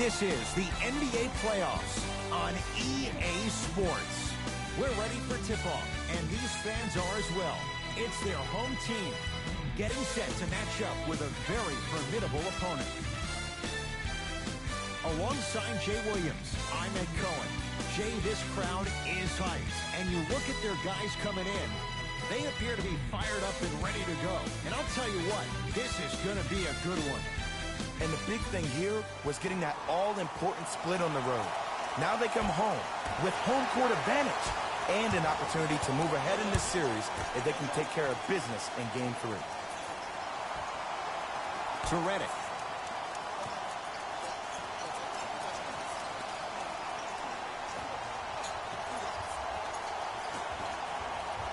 This is the NBA playoffs on EA Sports. We're ready for tip-off, and these fans are as well. It's their home team getting set to match up with a very formidable opponent. Alongside Jay Williams, I'm Ed Cohen. Jay, this crowd is hyped, and you look at their guys coming in, they appear to be fired up and ready to go. And I'll tell you what, this is going to be a good one. And the big thing here was getting that all-important split on the road. Now they come home with home court advantage and an opportunity to move ahead in this series if they can take care of business in Game 3. To Redick.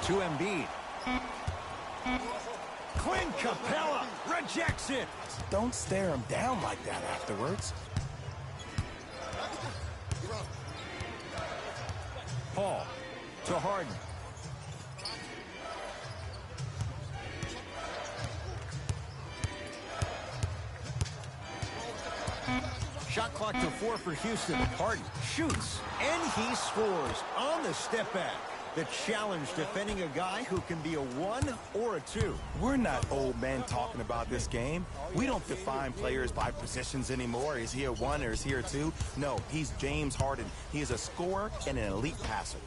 To Embiid. Clint Capella rejects it. Don't stare him down like that afterwards. Paul to Harden. Shot clock to 4 for Houston. Harden shoots, and he scores on the step back. The challenge defending a guy who can be a 1 or a 2. We're not old men talking about this game. We don't define players by positions anymore. Is he a 1 or is he a 2? No, he's James Harden. He is a scorer and an elite passer.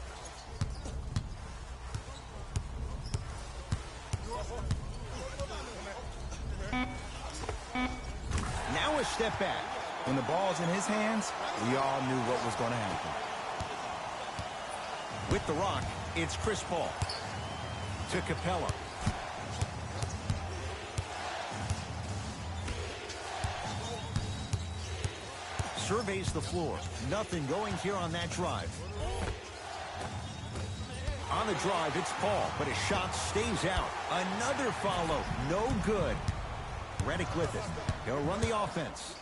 Now a step back. When the ball's in his hands, we all knew what was going to happen. With the rock, it's Chris Paul. To Capella. Surveys the floor. Nothing going here on that drive. On the drive, it's Paul, but his shot stays out. Another follow. No good. Redick with it. He'll run the offense.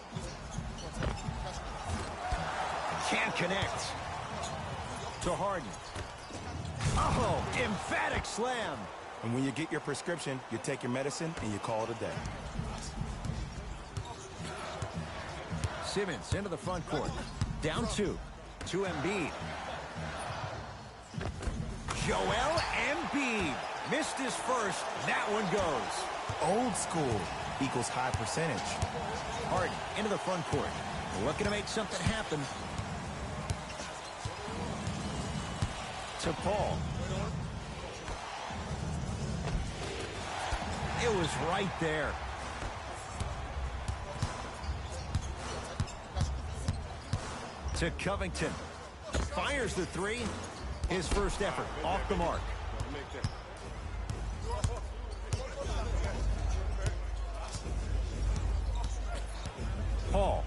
Can't connect. To Harden. Oh, emphatic slam. And when you get your prescription, you take your medicine and you call it a day. Simmons into the front court. Down 2. To Embiid. Joel Embiid. Missed his first. That one goes. Old school equals high percentage. Harden into the front court. Looking to make something happen. To Paul. It was right there. To Covington. Fires the 3. His first effort off the mark. Paul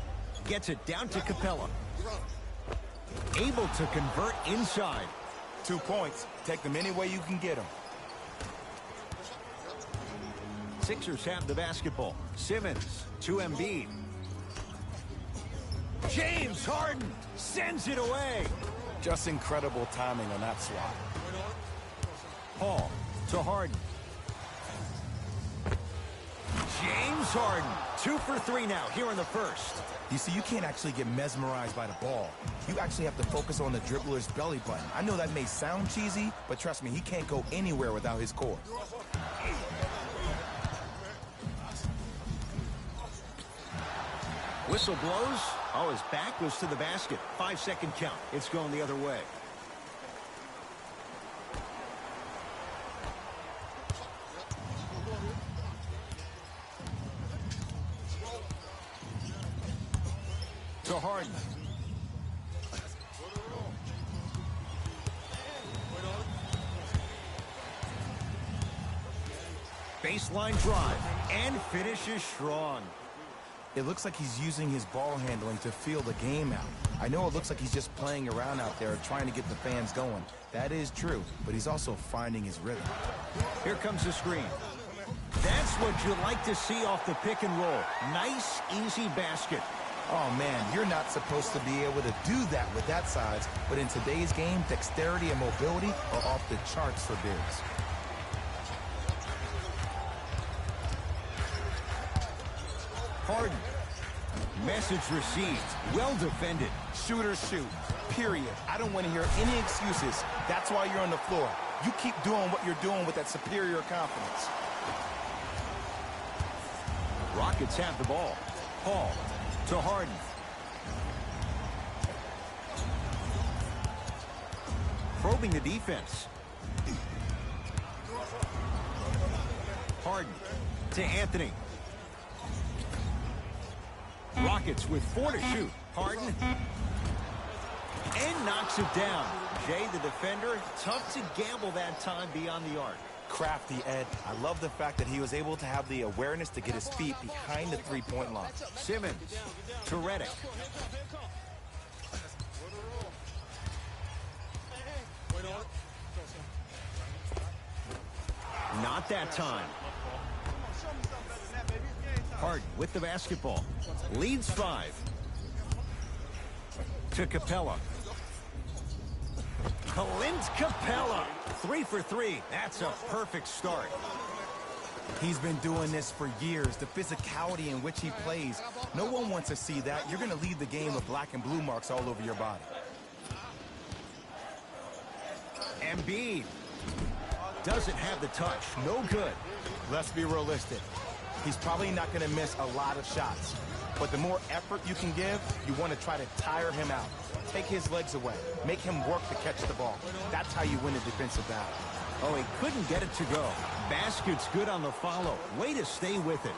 gets it down to Capella. Able to convert inside. 2 points. Take them any way you can get them. Sixers have the basketball. Simmons to Embiid. James Harden sends it away. Just incredible timing on that swat. Paul to Harden. James Harden, 2 for 3 now here in the first. You see, you can't actually get mesmerized by the ball. You actually have to focus on the dribbler's belly button. I know that may sound cheesy, but trust me, he can't go anywhere without his core. Whistle blows. Oh, his back goes to the basket. 5-second count. It's going the other way. To Harden. Baseline drive and finishes strong. It looks like he's using his ball handling to feel the game out. I know it looks like he's just playing around out there trying to get the fans going. That is true, but he's also finding his rhythm. Here comes the screen. That's what you like to see off the pick and roll. Nice, easy basket. Oh, man, you're not supposed to be able to do that with that size, but in today's game, dexterity and mobility are off the charts for bigs. Harden. Message received. Well defended. Shooters shoot. Period. I don't want to hear any excuses. That's why you're on the floor. You keep doing what you're doing with that superior confidence. Rockets have the ball. Paul to Harden. Probing the defense. Harden to Anthony. Rockets with 4 to shoot. Harden. And knocks it down. Jay, the defender, tough to gamble that time beyond the arc. Crafty, Ed. I love the fact that he was able to have the awareness to get his feet behind the three-point line. Simmons to Redick. Not that time. Harden with the basketball. Leads 5. To Capella. Clint Capella. 3 for 3. That's a perfect start. He's been doing this for years. The physicality in which he plays. No one wants to see that. You're going to leave the game with black and blue marks all over your body. Embiid. Doesn't have the touch. No good. Let's be realistic. He's probably not going to miss a lot of shots. But the more effort you can give, you want to try to tire him out. Take his legs away. Make him work to catch the ball. That's how you win a defensive battle. Oh, he couldn't get it to go. Basket's good on the follow. Way to stay with it.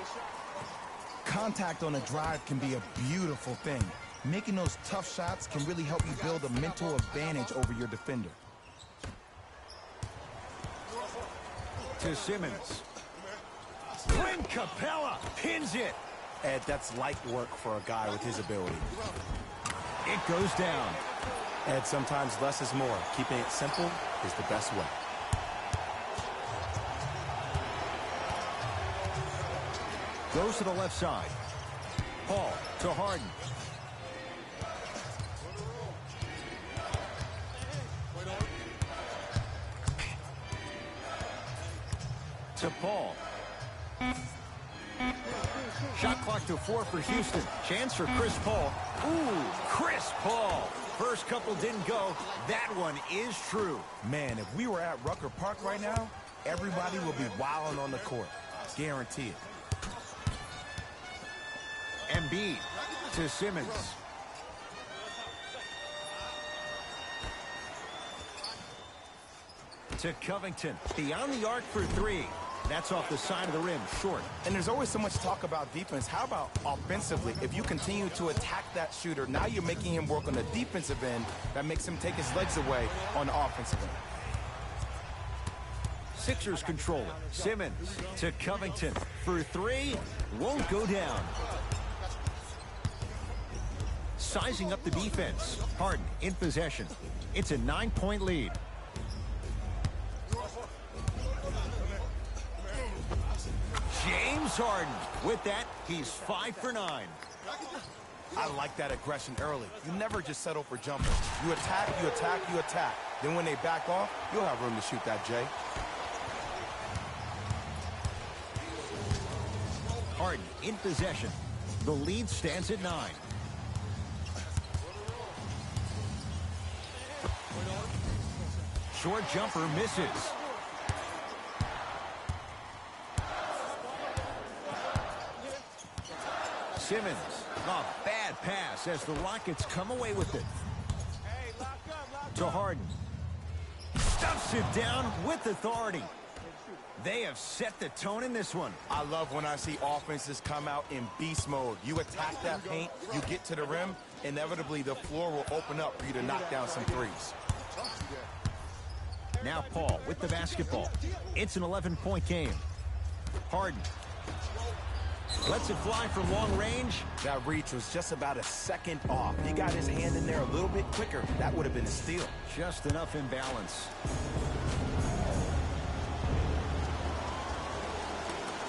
Contact on a drive can be a beautiful thing. Making those tough shots can really help you build a mental advantage over your defender. To Simmons. Clint Capella pins it. Ed, that's light work for a guy with his ability. It goes down. Ed, sometimes less is more. Keeping it simple is the best way. Goes to the left side. Paul to Harden. To Paul. Shot clock to 4 for Houston. Chance for Chris Paul. Ooh, Chris Paul. First couple didn't go. That one is true. Man, if we were at Rucker Park right now, everybody would be wilding on the court. Guarantee it. Embiid to Simmons. To Covington. Beyond the arc for 3. That's off the side of the rim, short. And there's always so much talk about defense. How about offensively? If you continue to attack that shooter, now you're making him work on the defensive end. That makes him take his legs away on the offensive end. Sixers control it. Simmons to Covington for 3. Won't go down. Sizing up the defense. Harden in possession. It's a 9-point lead. James Harden. With that, he's 5 for 9. I like that aggression early. You never just settle for jumpers. You attack, you attack, you attack. Then when they back off, you'll have room to shoot that, Jay. Harden in possession. The lead stands at 9. Short jumper misses. Simmons, a bad pass as the Rockets come away with it. To Harden. Stuffs it down with authority. They have set the tone in this one. I love when I see offenses come out in beast mode. You attack that paint, you get to the rim, inevitably the floor will open up for you to knock down some threes. Now Paul with the basketball. It's an 11-point game. Harden. Lets it fly from long range. That reach was just about a second off. He got his hand in there a little bit quicker. That would have been a steal. Just enough imbalance.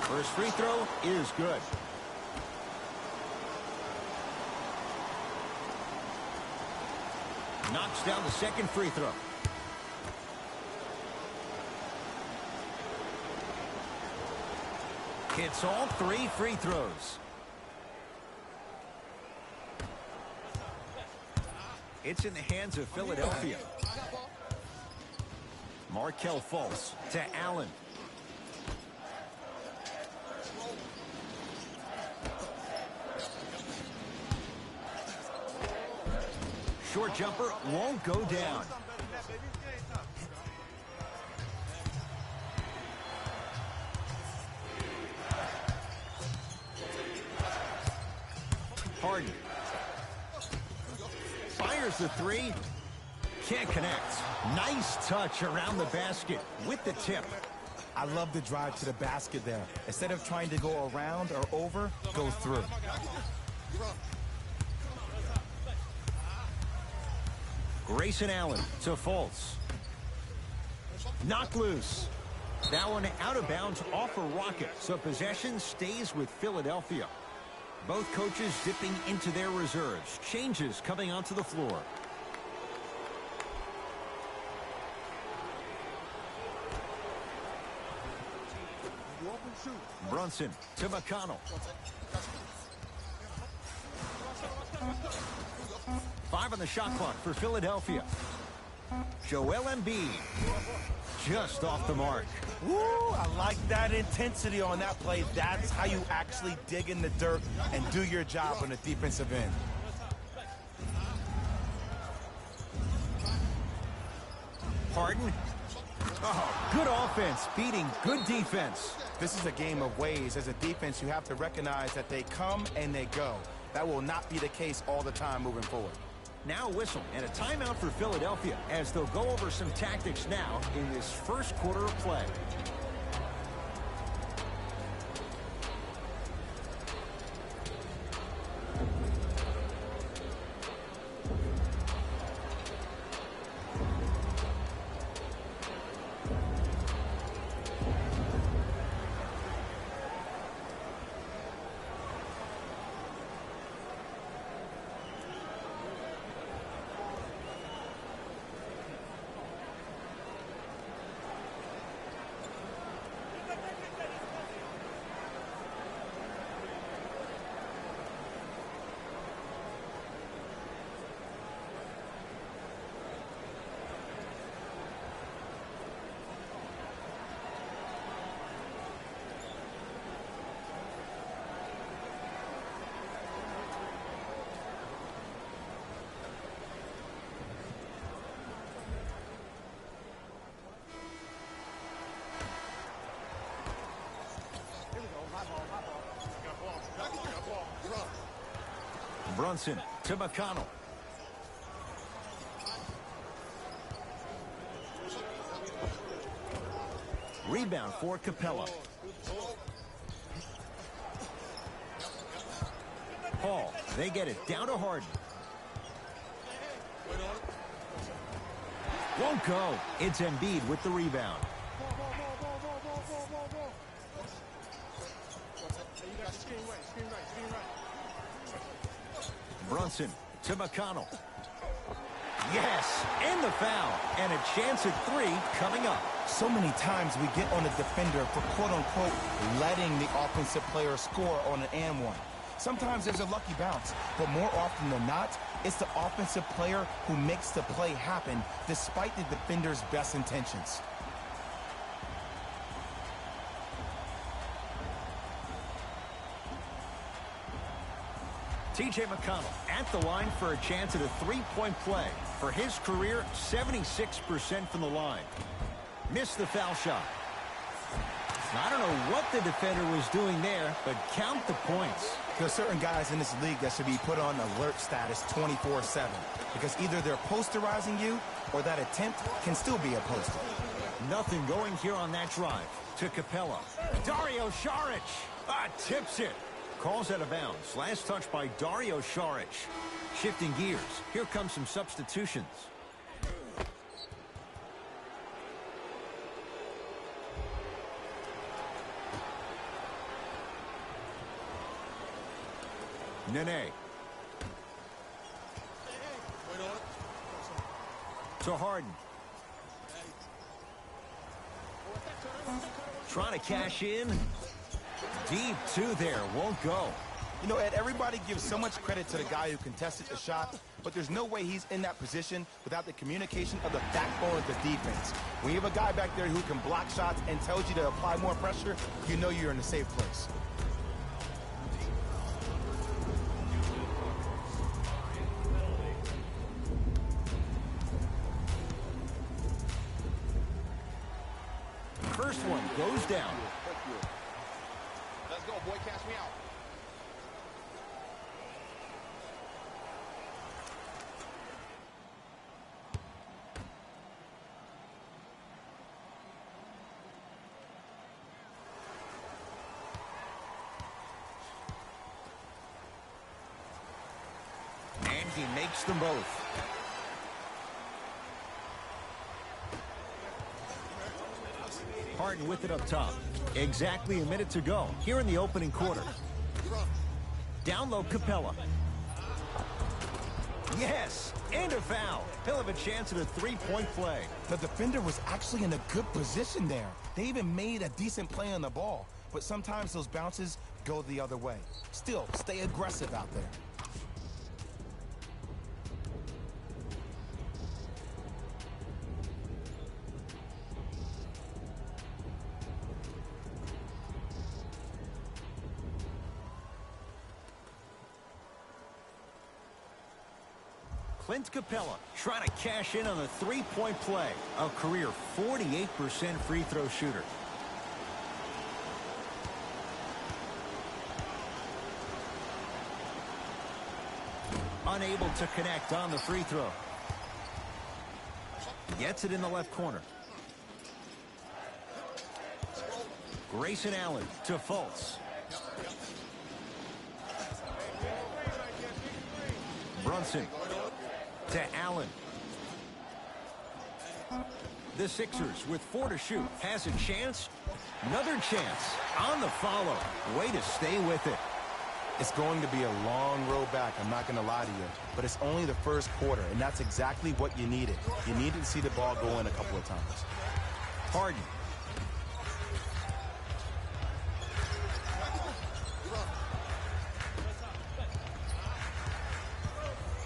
First free throw is good. Knocks down the second free throw. Hits all 3 free throws. It's in the hands of Philadelphia. Markelle Fultz to Allen. Short jumper won't go down. Harden. Fires the three. Can't connect. Nice touch around the basket with the tip. I love the drive to the basket there. Instead of trying to go around or over, go through. Grayson Allen to Fultz. Knocked loose. That one out of bounds off a rocket, so possession stays with Philadelphia. Both coaches dipping into their reserves. Changes coming onto the floor. Brunson to McConnell. 5 on the shot clock for Philadelphia. Joel Embiid. Just off the mark. Woo, I like that intensity on that play. That's how you actually dig in the dirt and do your job on the defensive end. Harden. Oh, good offense beating good defense. This is a game of ways. As a defense, you have to recognize that they come and they go. That will not be the case all the time moving forward. Now a whistle and a timeout for Philadelphia as they'll go over some tactics now in this first quarter of play. Brunson to McConnell. Rebound for Capella. Paul, they get it down to Harden. Won't go. It's Embiid with the rebound. Brunson to McConnell. Yes, and the foul. And a chance at 3 coming up. So many times we get on the defender for quote-unquote letting the offensive player score on an and one. Sometimes there's a lucky bounce, but more often than not, it's the offensive player who makes the play happen despite the defender's best intentions. T.J. McConnell at the line for a chance at a three-point play. For his career, 76% from the line. Missed the foul shot. I don't know what the defender was doing there, but count the points. There are certain guys in this league that should be put on alert status 24/7 because either they're posterizing you or that attempt can still be a poster. Nothing going here on that drive. To Capella. Dario Saric. Tips it. Calls out of bounds. Last touch by Dario Saric. Shifting gears. Here come some substitutions. Nene. To Harden. Trying to cash in. Deep 2 there. Won't go. You know, Ed, everybody gives so much credit to the guy who contested the shot, but there's no way he's in that position without the communication of the backbone of the defense. When you have a guy back there who can block shots and tells you to apply more pressure, you know you're in a safe place. First one goes down. Let's go, boy. Cash me out. And he makes them both. Harden with it up top. Exactly a minute to go here in the opening quarter. Down low, Capella. Yes, and a foul. He'll have a chance at a three-point play. The defender was actually in a good position there. They even made a decent play on the ball, but sometimes those bounces go the other way. Still, stay aggressive out there. Clint Capella trying to cash in on a three-point play. A career 48% free throw shooter. Unable to connect on the free throw. Gets it in the left corner. Grayson Allen to Fultz. Brunson to Allen. The Sixers with 4 to shoot. Has a chance. Another chance on the follow. Way to stay with it. It's going to be a long road back, I'm not going to lie to you. But it's only the first quarter, and that's exactly what you needed. You needed to see the ball go in a couple of times. Harden.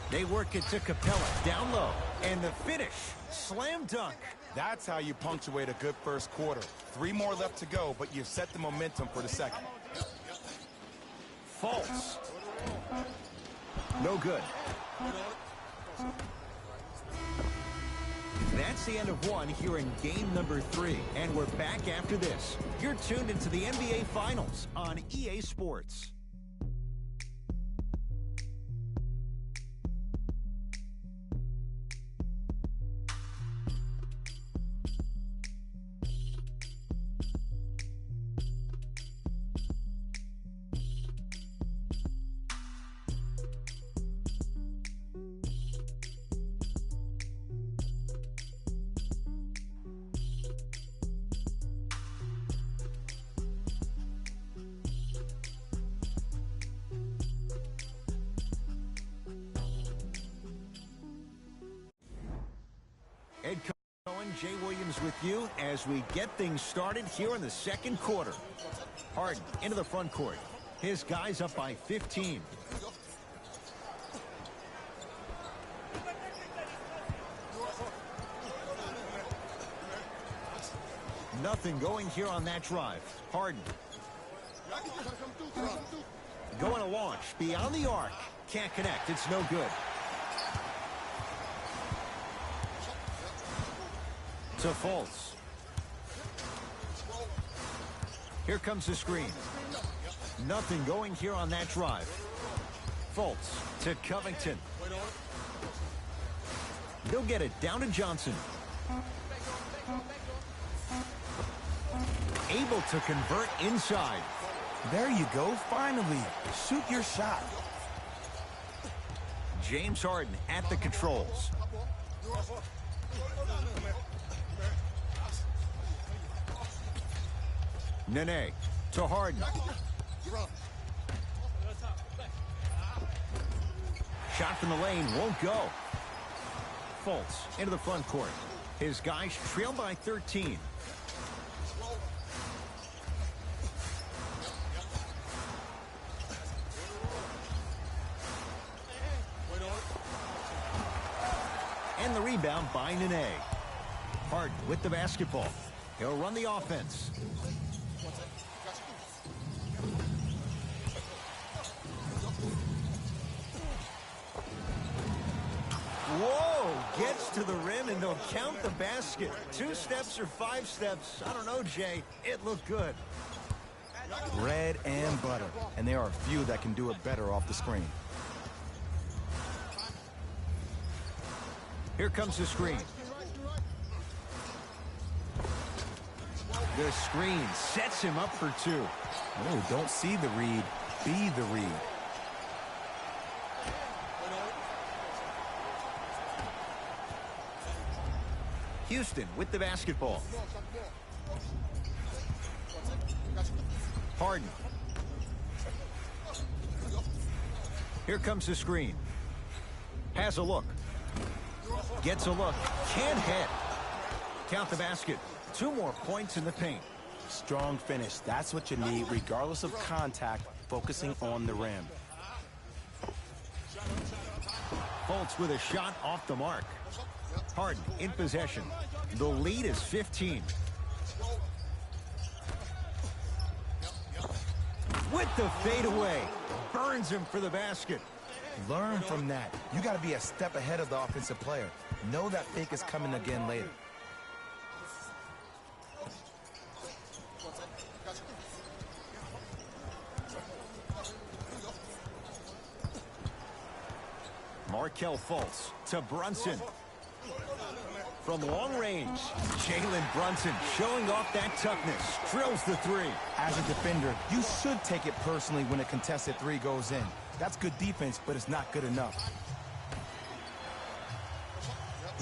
They work it to Capella, down low, and the finish, slam dunk. That's how you punctuate a good first quarter. 3 more left to go, but you've set the momentum for the second. False. No good. That's the end of one here in game number 3, and we're back after this. You're tuned into the NBA Finals on EA Sports. Ed Cohen, Jay Williams with you as we get things started here in the second quarter. Harden into the front court. His guys up by 15. Nothing going here on that drive. Harden. Going to launch beyond the arc. Can't connect. It's no good. To Fultz. Here comes the screen. Nothing going here on that drive. Fultz to Covington. They'll get it down to Johnson. Able to convert inside. There you go, finally. Shoot your shot. James Harden at the controls. Nene to Harden. Shot from the lane won't go. Fultz into the front court. His guys trail by 13. And the rebound by Nene. Harden with the basketball. He'll run the offense. Whoa, gets to the rim and they'll count the basket. 2 steps or 5 steps. I don't know, Jay. It looked good. Bread and butter. And there are a few that can do it better off the screen. Here comes the screen. The screen sets him up for 2. Oh, don't see the read. Be the read. Houston with the basketball. Harden. Here comes the screen. Has a look. Gets a look. Can't hit. Count the basket. 2 more points in the paint. Strong finish. That's what you need, regardless of contact, focusing on the rim. Fultz with a shot off the mark. Harden in possession. The lead is 15. With the fadeaway. Burns him for the basket. Learn from that. You got to be a step ahead of the offensive player. Know that fake is coming again later. Markelle Fultz to Brunson. From long range, Jalen Brunson showing off that toughness. Drills the 3. As a defender, you should take it personally when a contested 3 goes in. That's good defense, but it's not good enough.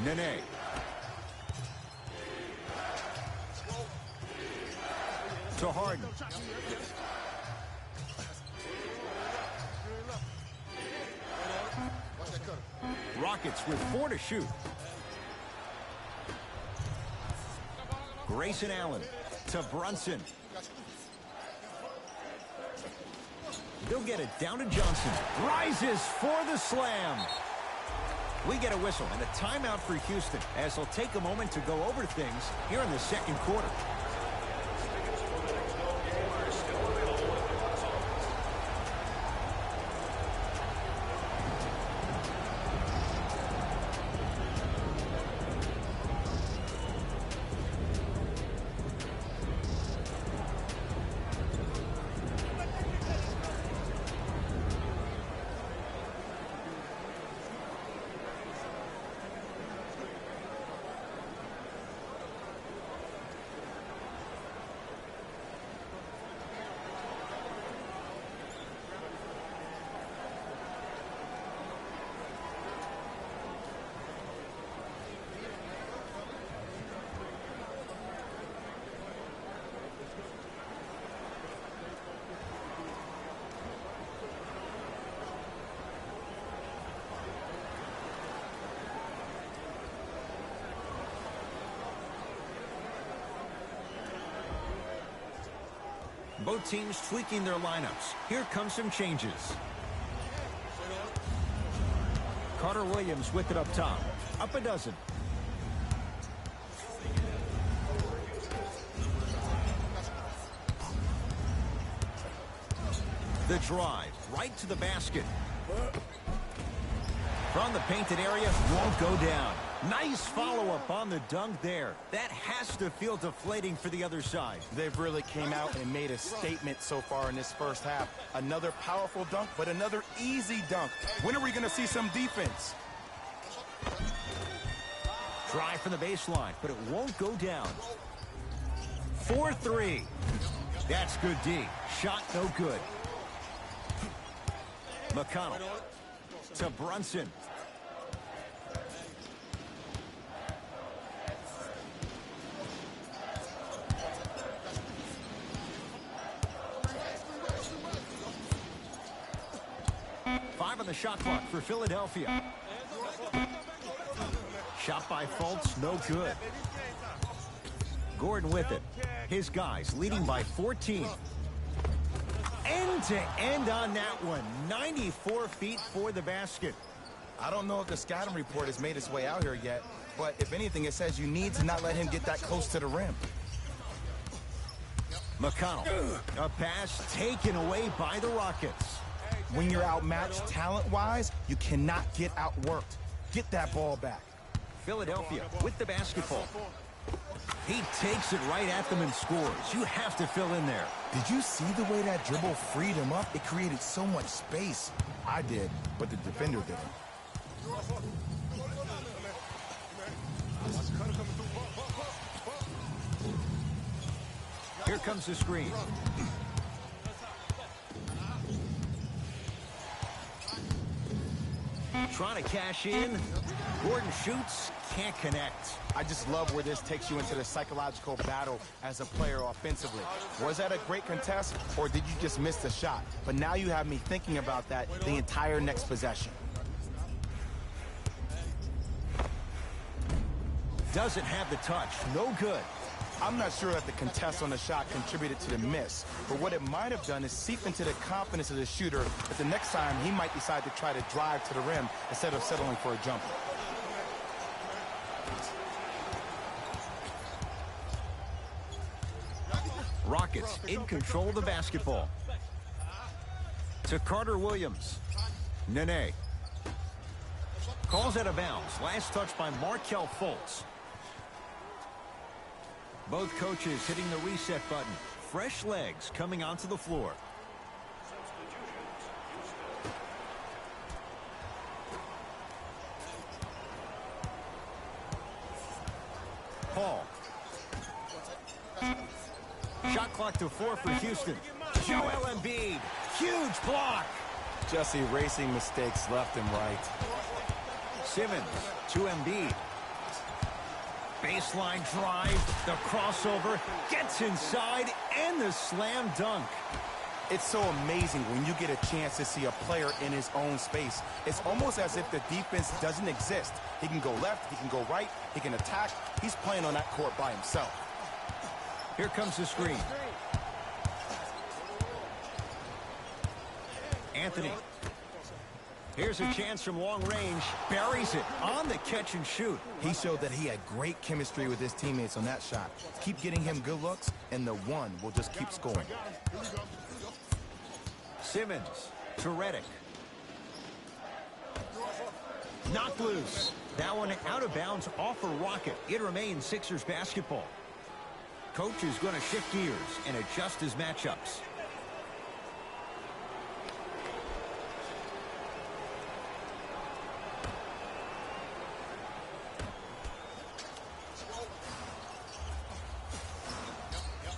Nene. To Harden. Rockets with 4 to shoot. Grayson Allen to Brunson. They'll get it down to Johnson. Rises for the slam. We get a whistle and a timeout for Houston as they'll take a moment to go over things here in the second quarter. Both teams tweaking their lineups. Here come some changes. Carter Williams with it up top. Up a dozen. The drive right to the basket. From the painted area, won't go down. Nice follow-up on the dunk there. That has to feel deflating for the other side. They've really came out and made a statement so far in this first half. Another powerful dunk, but another easy dunk. When are we going to see some defense? Drive from the baseline, but it won't go down. 4-3. That's good D. Shot no good. McConnell to Brunson. On the shot clock for Philadelphia. Shot by Fultz, no good. Gordon with it. His guys leading by 14. End to end on that one. 94 feet for the basket. I don't know if the scouting report has made its way out here yet, but if anything, it says you need to not let him get that close to the rim. McConnell, a pass taken away by the Rockets. When you're outmatched talent-wise, you cannot get outworked. Get that ball back. Philadelphia with the basketball. He takes it right at them and scores. You have to fill in there. Did you see the way that dribble freed him up? It created so much space. I did, but the defender didn't. Here comes the screen. Trying to cash in. Gordon shoots, can't connect. I just love where this takes you into the psychological battle as a player offensively. Was that a great contest, or did you just miss the shot? But now you have me thinking about that the entire next possession. Doesn't have the touch. No good. I'm not sure that the contest on the shot contributed to the miss, but what it might have done is seep into the confidence of the shooter that the next time he might decide to try to drive to the rim instead of settling for a jumper. Rockets in control of the basketball. To Carter Williams. Nene. Calls out of bounds. Last touch by Markelle Fultz. Both coaches hitting the reset button. Fresh legs coming onto the floor. Paul. Shot clock to 4 for Houston. Joel Embiid. Huge block. Just erasing mistakes left and right. Simmons to Embiid. Baseline drive, the crossover, gets inside, and the slam dunk. It's so amazing when you get a chance to see a player in his own space. It's almost as if the defense doesn't exist. He can go left, he can go right, he can attack. He's playing on that court by himself. Here comes the screen. Anthony. Here's a chance from long range. Buries it on the catch and shoot. He showed that he had great chemistry with his teammates on that shot. Keep getting him good looks, and the one will just keep scoring. Simmons to Redick. Knocked loose. That one out of bounds off a Rocket. It remains Sixers basketball. Coach is going to shift gears and adjust his matchups.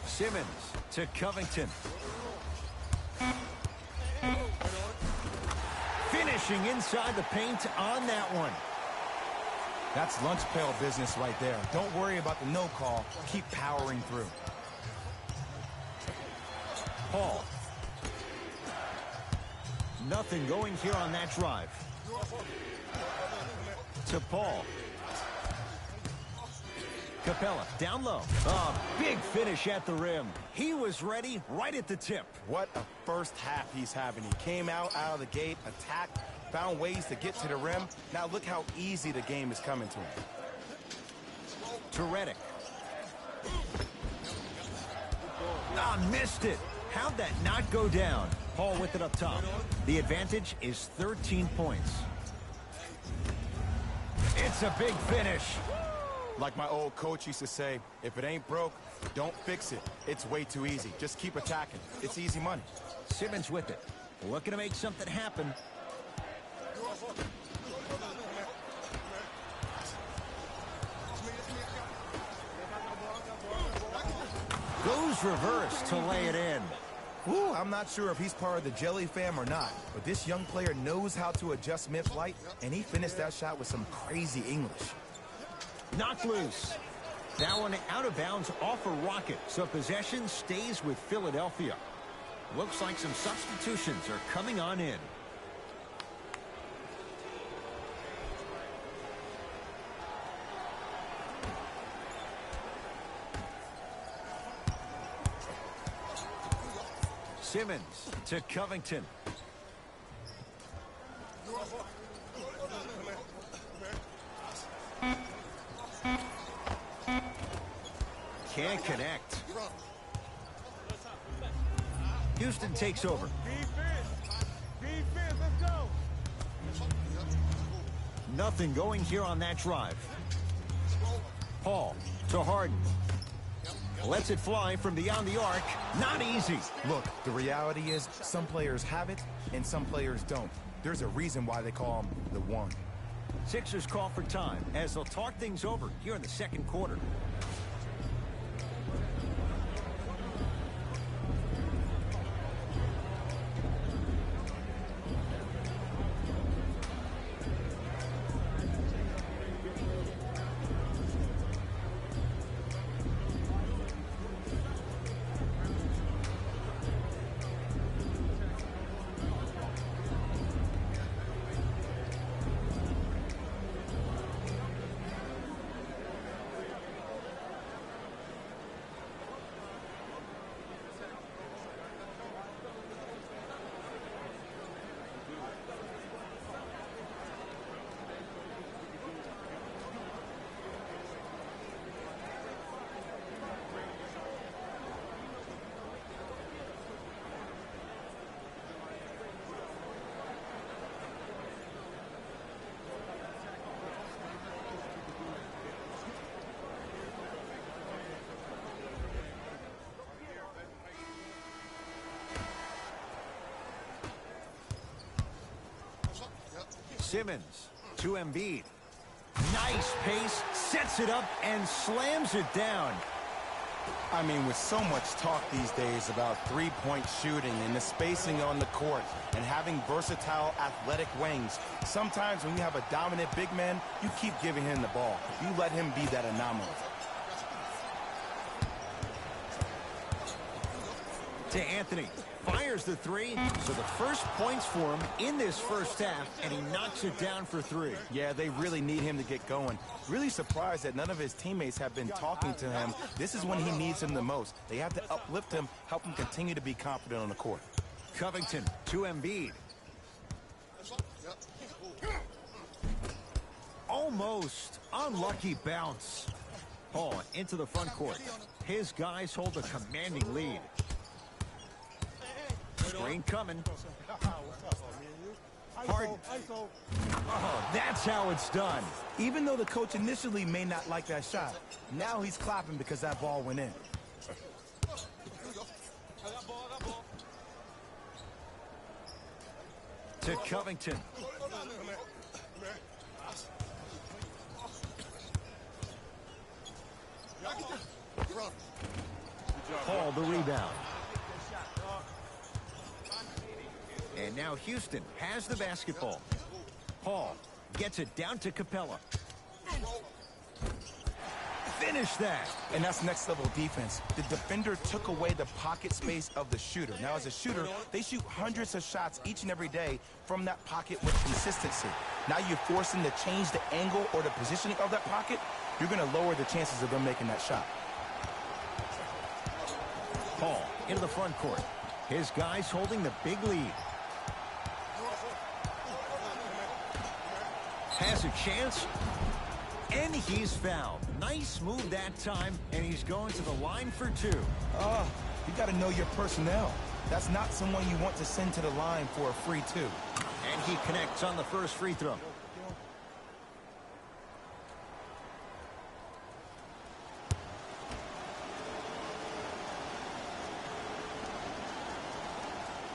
Simmons to Covington. Finishing inside the paint on that one. That's lunch pail business right there. Don't worry about the no call. Keep powering through. Paul. Nothing going here on that drive. To Paul. Capella down low. A big finish at the rim. He was ready right at the tip. What a first half he's having. He came out of the gate, attacked, found ways to get to the rim. Now look how easy the game is coming to him. To Redick. Missed it. How'd that not go down? Paul with it up top. The advantage is 13 points. It's a big finish. Like my old coach used to say, if it ain't broke, don't fix it. It's way too easy. Just keep attacking. It's easy money. Simmons with it. Looking to make something happen. Goes reverse to lay it in. Ooh, I'm not sure if he's part of the Jelly fam or not, but this young player knows how to adjust mid-flight, and he finished that shot with some crazy English. Knocked loose. That one out of bounds off a Rocket, so possession stays with Philadelphia. Looks like some substitutions are coming on in. Simmons to Covington. Can't connect. Houston takes over. Defense, let's go. Nothing going here on that drive. Paul to Harden. Lets it fly from beyond the arc. Not easy. Look, the reality is some players have it and some players don't. There's a reason why they call him the one. Sixers call for time as they'll talk things over here in the second quarter. Simmons to Embiid. Nice pace, sets it up, and slams it down. I mean, with so much talk these days about three-point shooting and the spacing on the court and having versatile athletic wings, sometimes when you have a dominant big man, you keep giving him the ball. You let him be that anomaly. To Anthony. Fires the three, so the first points for him in this first half, and he knocks it down for three. Yeah, they really need him to get going. Really surprised that none of his teammates have been talking to him. This is when he needs him the most. They have to uplift him, help him continue to be confident on the court. Covington to Embiid. Almost unlucky bounce. Paul into the front court. His guys hold a commanding lead. Screen coming. Harden. Oh, that's how it's done. Even though the coach initially may not like that shot, now he's clapping because that ball went in. To Covington. Paul the rebound. And now Houston has the basketball. Paul gets it down to Capella. Finish that. And that's next level defense. The defender took away the pocket space of the shooter. Now as a shooter, they shoot hundreds of shots each and every day from that pocket with consistency. Now you force them to change the angle or the positioning of that pocket, you're going to lower the chances of them making that shot. Paul into the front court. His guys holding the big lead. Has a chance, and he's fouled. Nice move that time, and he's going to the line for two. You got to know your personnel. That's not someone you want to send to the line for a free two. And he connects on the first free throw.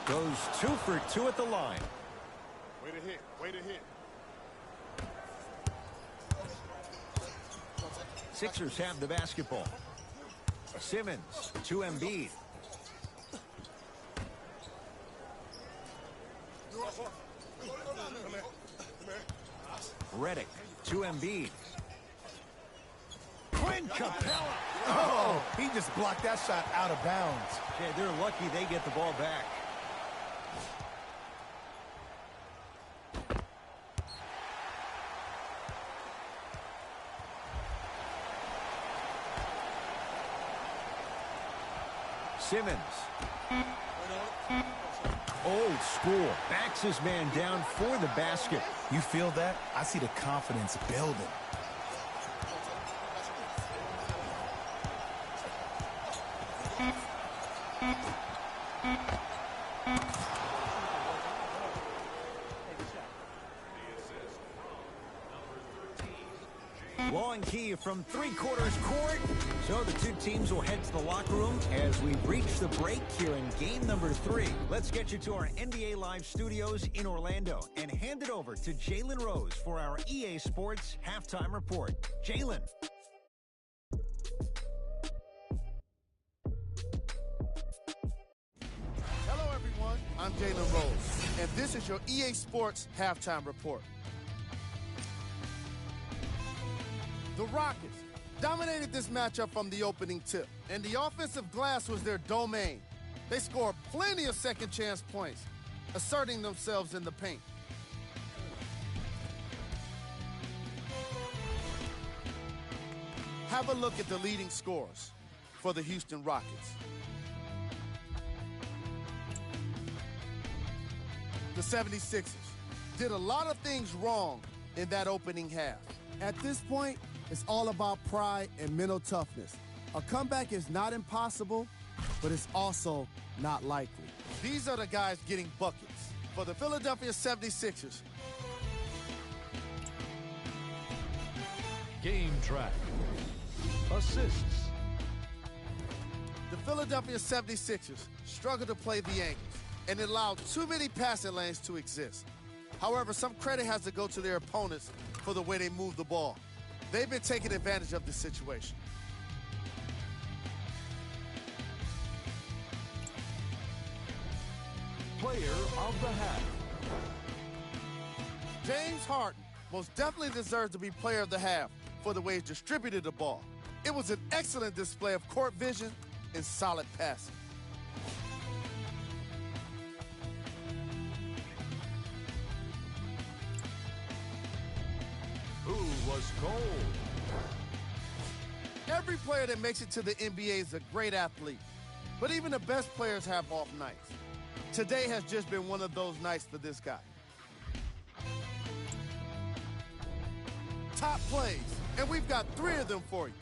Goes 2 for 2 at the line. Way to hit, way to hit. Sixers have the basketball. Simmons to Embiid. Redick to Embiid. Quinn Capella. Oh, he just blocked that shot out of bounds. Yeah, they're lucky they get the ball back. Simmons. Old school. Backs his man down for the basket. You feel that? I see the confidence building. from three-quarters court. So the two teams will head to the locker room as we reach the break here in game number 3. Let's get you to our NBA Live studios in Orlando and hand it over to Jalen Rose for our EA Sports Halftime Report. Jalen. Hello, everyone. I'm Jalen Rose, and this is your EA Sports Halftime Report. The Rockets dominated this matchup from the opening tip, and the offensive glass was their domain. They scored plenty of second-chance points, asserting themselves in the paint. Have a look at the leading scorers for the Houston Rockets. The 76ers did a lot of things wrong in that opening half. At this point, it's all about pride and mental toughness. A comeback is not impossible, but it's also not likely. These are the guys getting buckets for the Philadelphia 76ers. Game track. Assists. The Philadelphia 76ers struggled to play the angles, and it allowed too many passing lanes to exist. However, some credit has to go to their opponents for the way they move the ball. They've been taking advantage of this situation. Player of the half. James Harden most definitely deserves to be player of the half for the way he distributed the ball. It was an excellent display of court vision and solid passing. Who was cold? Every player that makes it to the NBA is a great athlete, but even the best players have off nights. Today has just been one of those nights for this guy. Top plays, and we've got 3 of them for you.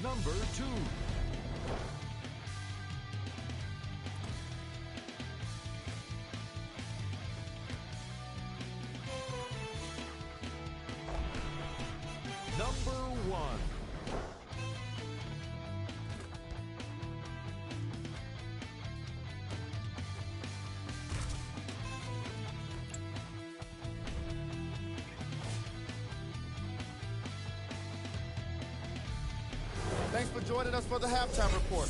Number 2. Number 1. Thanks for joining us for the halftime report.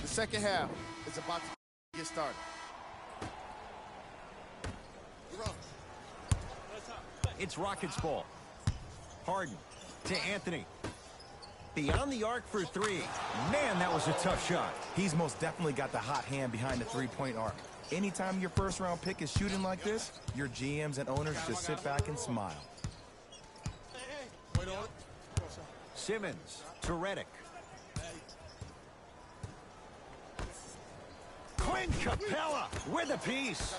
The second half is about to get started. It's Rockets ball. Harden to Anthony. Beyond the arc for 3. Man, that was a tough shot. He's most definitely got the hot hand behind the three-point arc. Anytime your first-round pick is shooting like this, your GMs and owners just sit back and smile. Simmons to Redick. Clint Capella with a piece.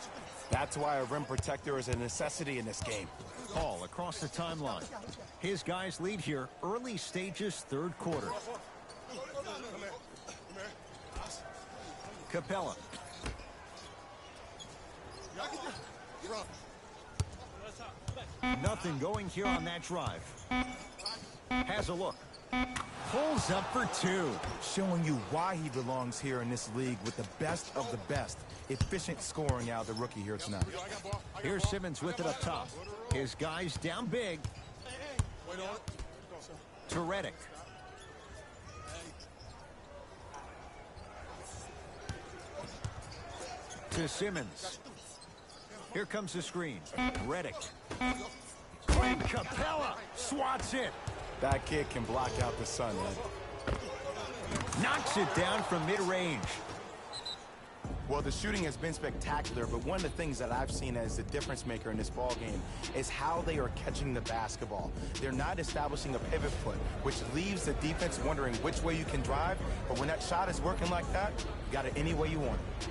That's why a rim protector is a necessity in this game. Ball across the timeline. His guys lead here, early stages, third quarter. Capella. Nothing going here on that drive. Has a look. Pulls up for 2. Showing you why he belongs here in this league with the best of the best. Efficient scoring out of the rookie here tonight. Here's Simmons with it up top. His guys down big. To Redick. To Simmons. Here comes the screen. Redick. Clint Capella swats it. That kid can block out the sun, Ed. Knocks it down from mid-range. Well, the shooting has been spectacular, but one of the things that I've seen as the difference maker in this ball game is how they are catching the basketball. They're not establishing a pivot foot, which leaves the defense wondering which way you can drive, but when that shot is working like that, you got it any way you want it.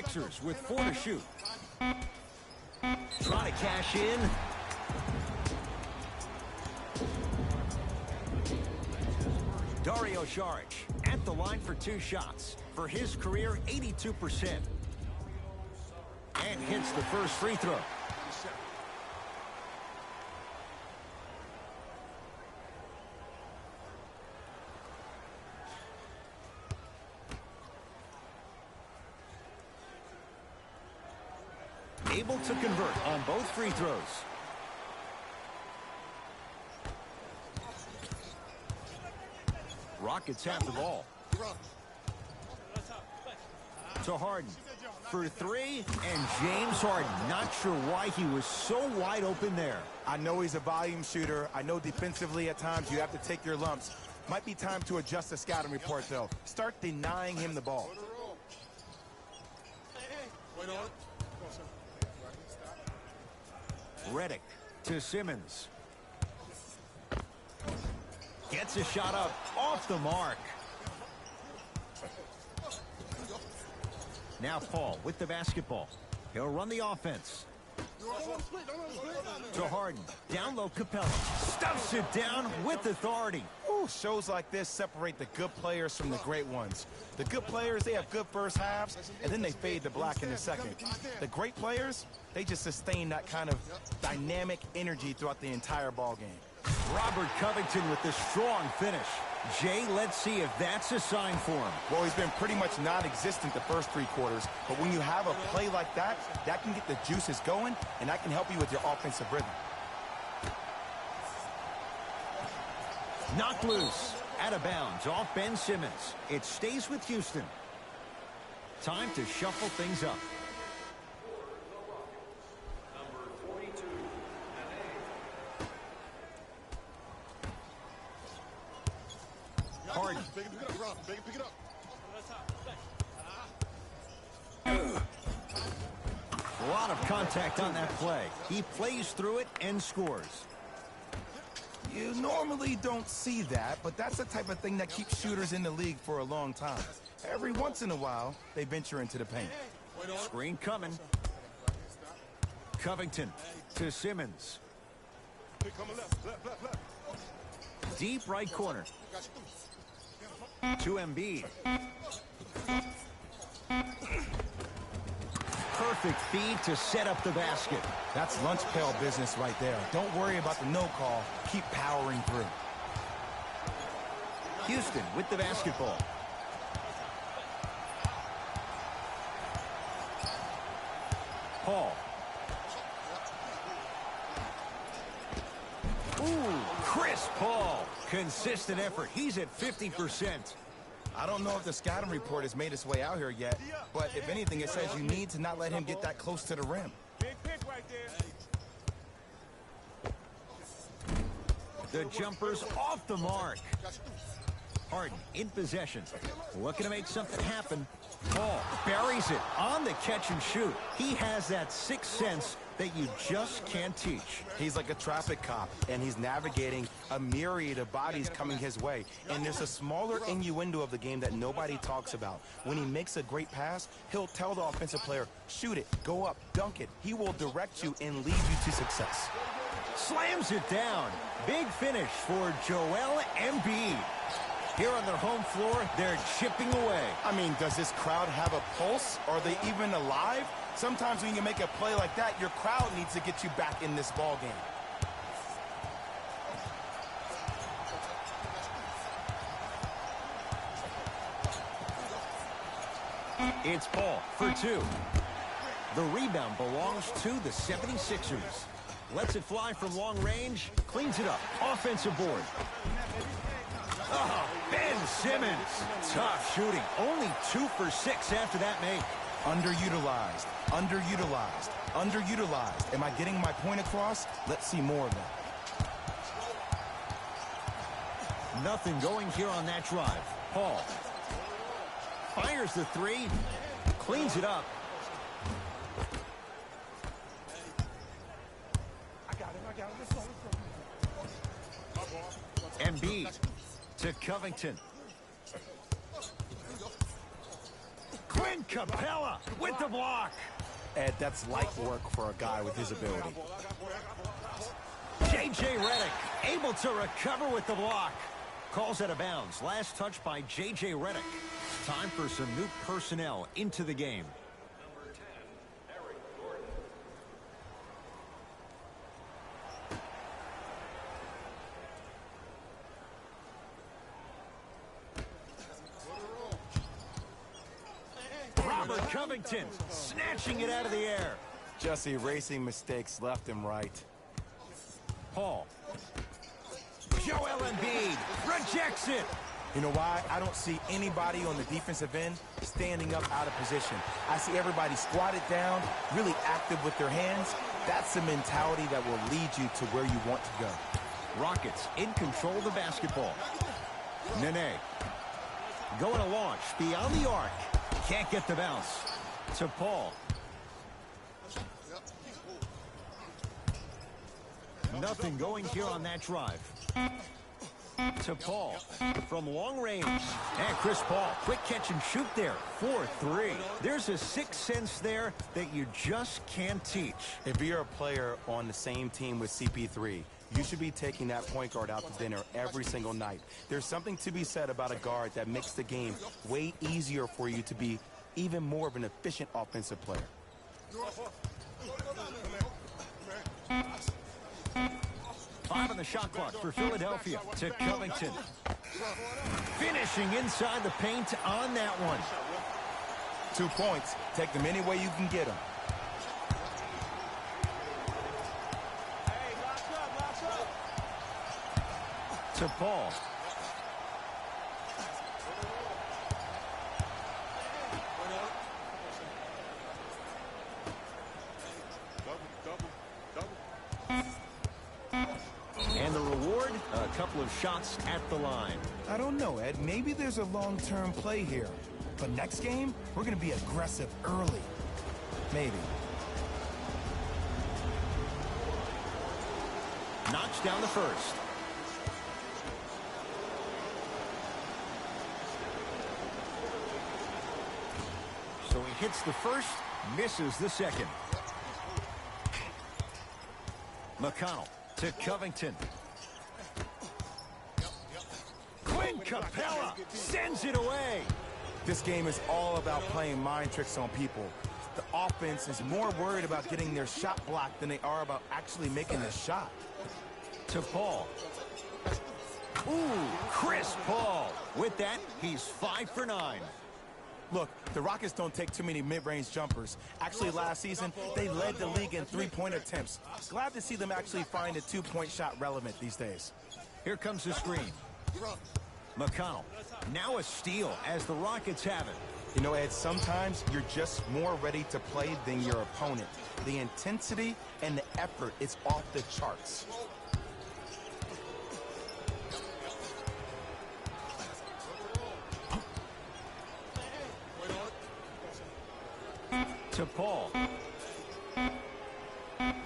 Sixers with 4 to shoot. Trying to cash in. Dario Saric at the line for 2 shots. For his career, 82%. And hits the first free throw. Able to convert on both free throws. Rockets have the ball. To Harden for 3, and James Harden, not sure why he was so wide open there. I know he's a volume shooter. I know defensively at times you have to take your lumps. Might be time to adjust the scouting report, though. Start denying him the ball. Redick to Simmons. Gets a shot up off the mark. Now Paul with the basketball. He'll run the offense. To Harden. Down low, Capella. Stuffs it down with authority. Ooh, shows like this separate the good players from the great ones. The good players, they have good first halves, and then they fade to black in the second. The great players, they just sustain that kind of dynamic energy throughout the entire ball game. Robert Covington with the strong finish. Jay, let's see if that's a sign for him. Well, he's been pretty much non-existent the first 3 quarters, but when you have a play like that, that can get the juices going, and that can help you with your offensive rhythm. Knocked loose. Out of bounds off Ben Simmons. It stays with Houston. Time to shuffle things up. Harden. A lot of contact on that play. He plays through it and scores. You normally don't see that, but that's the type of thing that keeps shooters in the league for a long time. Every once in a while, they venture into the paint. Screen coming. Covington to Simmons. Deep right corner. To Embiid. Perfect feed to set up the basket. That's lunch pail business right there. Don't worry about the no call. Keep powering through. Houston with the basketball. Paul. Ooh, Chris Paul. Consistent effort. He's at 50%. I don't know if the scouting report has made its way out here yet, but if anything, it says you need to not let him get that close to the rim. Big pick right there. The jumper's off the mark. Harden in possession. Looking to make something happen. Paul buries it on the catch and shoot. He has that sixth sense that you just can't teach. He's like a traffic cop, and he's navigating a myriad of bodies coming his way. And there's a smaller innuendo of the game that nobody talks about. When he makes a great pass, he'll tell the offensive player, shoot it, go up, dunk it. He will direct you and lead you to success. Slams it down. Big finish for Joel Embiid. Here on their home floor, they're chipping away. I mean, does this crowd have a pulse? Are they even alive? Sometimes when you make a play like that, your crowd needs to get you back in this ball game. It's Paul for two. The rebound belongs to the 76ers. Lets it fly from long range, cleans it up. Offensive board. Oh, Ben Simmons. Tough shooting. Only 2 for 6 after that make. Underutilized, underutilized, underutilized. Am I getting my point across? Let's see more of that. Nothing going here on that drive. Paul fires the three, cleans it up. Embiid to Covington. Quinn Capella with the block. Ed, that's light work for a guy with his ability. J.J. Redick able to recover with the block. Calls out of bounds. Last touch by J.J. Redick. Time for some new personnel into the game. Robert Covington snatching it out of the air. Just erasing mistakes left and right. Paul. Joel Embiid rejects it. You know why? I don't see anybody on the defensive end standing up out of position. I see everybody squatted down, really active with their hands. That's the mentality that will lead you to where you want to go. Rockets in control of the basketball. Nene. Going to launch beyond the arc. Can't get the bounce. To Paul. Nothing going here on that drive. To Paul from long range. And Chris Paul, quick catch and shoot there. 4-3. There's a sixth sense there that you just can't teach. If you're a player on the same team with CP3, you should be taking that point guard out to dinner every single night. There's something to be said about a guard that makes the game way easier for you to be even more of an efficient offensive player. 5 on the shot clock for Philadelphia. To Covington. Finishing inside the paint on that one. 2 points. Take them any way you can get them. To Paul. And the reward, a couple of shots at the line. I don't know, Ed. Maybe there's a long-term play here. But next game, we're going to be aggressive early. Maybe. Knocks down the first. So he hits the first, misses the second. McConnell to Covington. Quinn Capella sends it away. This game is all about playing mind tricks on people. The offense is more worried about getting their shot blocked than they are about actually making the shot. To Paul. Ooh, Chris Paul. With that, he's 5 for 9. Look, the Rockets don't take too many mid-range jumpers. Actually, last season, they led the league in three-point attempts. Glad to see them actually find a two-point shot relevant these days. Here comes the screen. McConnell. Now a steal as the Rockets have it. You know, Ed, sometimes you're just more ready to play than your opponent. The intensity and the effort is off the charts. To Paul.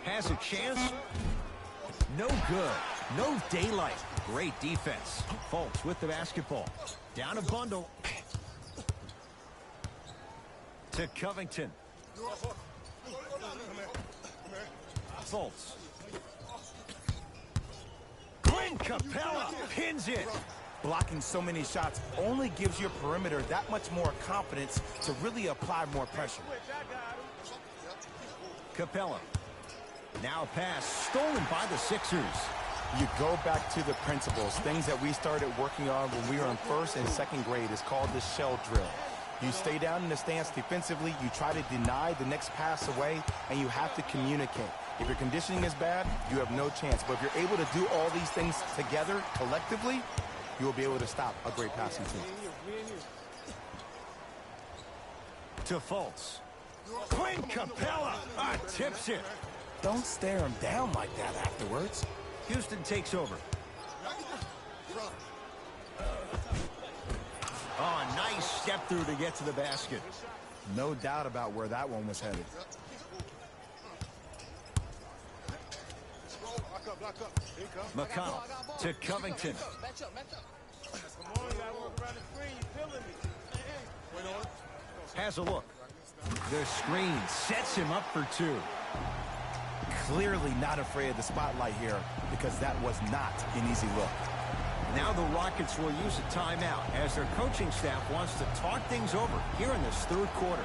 Has a chance. No good. No daylight. Great defense. Fultz with the basketball. Down a bundle. To Covington. Fultz. Quinn Capella pins it. Blocking so many shots only gives your perimeter that much more confidence to really apply more pressure. Capella. Now a pass stolen by the Sixers. You go back to the principles, things that we started working on when we were in first and second grade. Is called the shell drill. You stay down in the stance defensively, you try to deny the next pass away, and you have to communicate. If your conditioning is bad, you have no chance. But if you're able to do all these things together, collectively, you will be able to stop a great passing team. To Fultz. Quinn Capella tips it. Don't stare him down like that afterwards. Houston takes over. Oh, nice step through to get to the basket. No doubt about where that one was headed. McConnell to Covington. has a look. The screen sets him up for two. Clearly not afraid of the spotlight here because that was not an easy look. Now the Rockets will use a timeout as their coaching staff wants to talk things over here in this third quarter.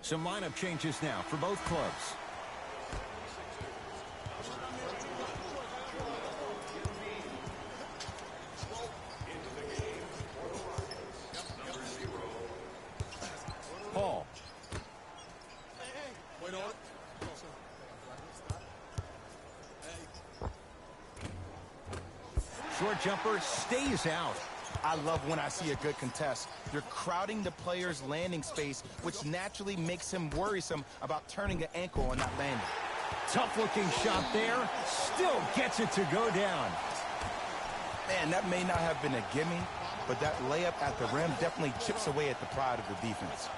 Some lineup changes now for both clubs. Paul. Short jumper stays out. I love when I see a good contest. You're crowding the player's landing space, which naturally makes him worrisome about turning an ankle on that landing. Tough-looking shot there. Still gets it to go down. Man, that may not have been a gimme, but that layup at the rim definitely chips away at the pride of the defense.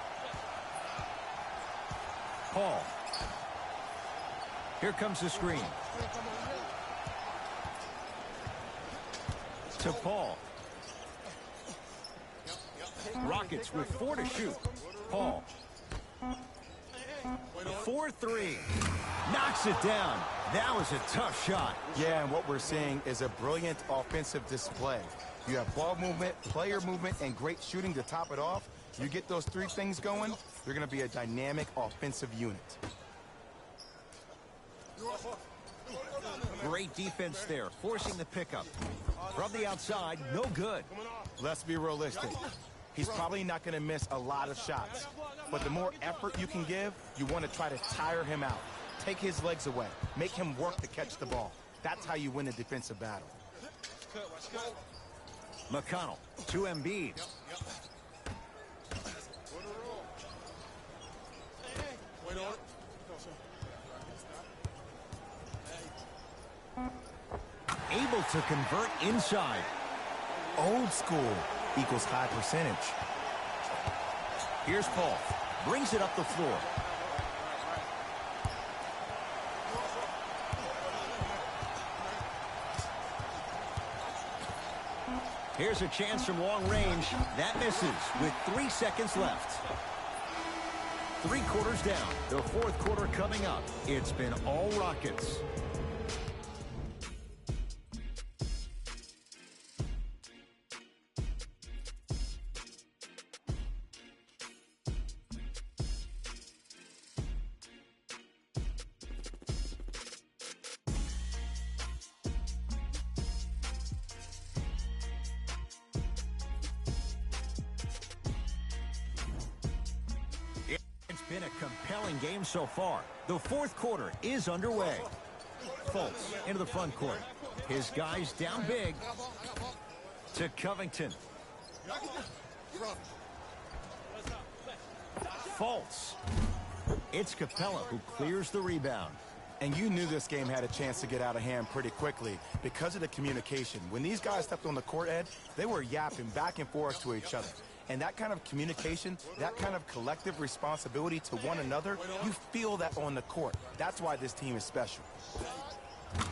Paul. Here comes the screen. To Paul. Rockets with 4 to shoot. Paul. 4-3. Knocks it down. That was a tough shot. Yeah, and what we're seeing is a brilliant offensive display. You have ball movement, player movement, and great shooting to top it off. You get those three things going, you're going to be a dynamic offensive unit. Great defense there, forcing the pickup. From the outside, no good. Let's be realistic. He's probably not going to miss a lot of shots. But the more effort you can give, you want to try to tire him out. Take his legs away. Make him work to catch the ball. That's how you win a defensive battle. McConnell to Embiid. Able to convert inside. Old school equals high percentage. Here's Paul. Brings it up the floor. Here's a chance from long range. That misses with 3 seconds left. 3 quarters down. The fourth quarter coming up. It's been all Rockets. Been a compelling game so far. The fourth quarter is underway. Fultz into the front court. His guys down big. To Covington. Fultz. It's Capella who clears the rebound. And you knew this game had a chance to get out of hand pretty quickly because of the communication. When these guys stepped on the court, Ed, they were yapping back and forth to each other. And that kind of communication, that kind of collective responsibility to one another, you feel that on the court. That's why this team is special.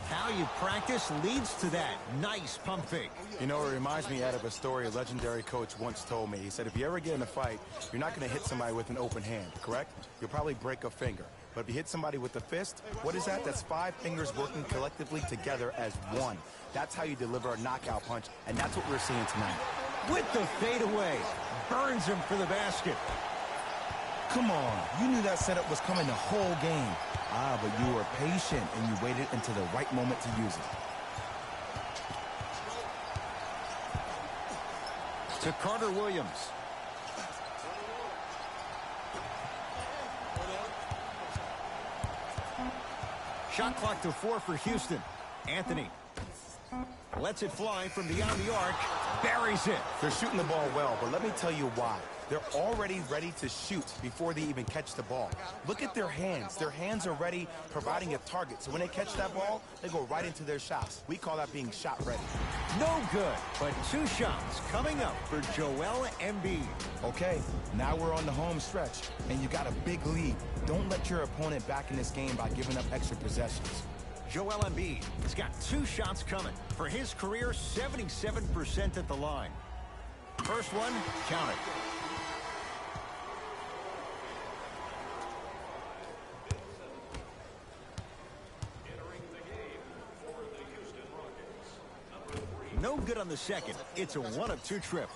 How you practice leads to that. Nice pump fake. You know, it reminds me, Ed, of a story a legendary coach once told me. He said, if you ever get in a fight, you're not going to hit somebody with an open hand, correct? You'll probably break a finger. But if you hit somebody with a fist, what is that? That's 5 fingers working collectively together as one. That's how you deliver a knockout punch, and that's what we're seeing tonight. With the fadeaway. Burns him for the basket. Come on, you knew that setup was coming the whole game. Ah, but you were patient and you waited until the right moment to use it. To Carter Williams. Shot clock to 4 for Houston. Anthony lets it fly from beyond the arc. Buries it. They're shooting the ball well, but let me tell you why. They're already ready to shoot before they even catch the ball. Look at their hands. Their hands are ready, providing a target. So when they catch that ball, they go right into their shots. We call that being shot ready. No good, but 2 shots coming up for Joel Embiid. Okay, now we're on the home stretch, and you got a big lead. Don't let your opponent back in this game by giving up extra possessions. Joel Embiid has got 2 shots coming. For his career, 77% at the line. First one, counted. No good on the second. It's a 1 of 2 trip.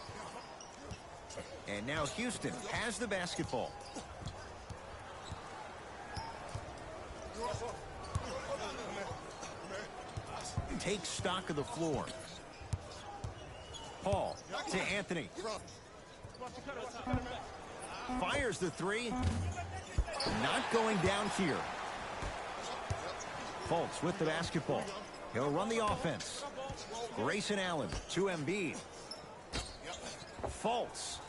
And now Houston has the basketball. Take stock of the floor. Paul to Anthony. Fires the 3. Not going down here. Fultz with the basketball. He'll run the offense. Grayson Allen to Embiid. Fultz.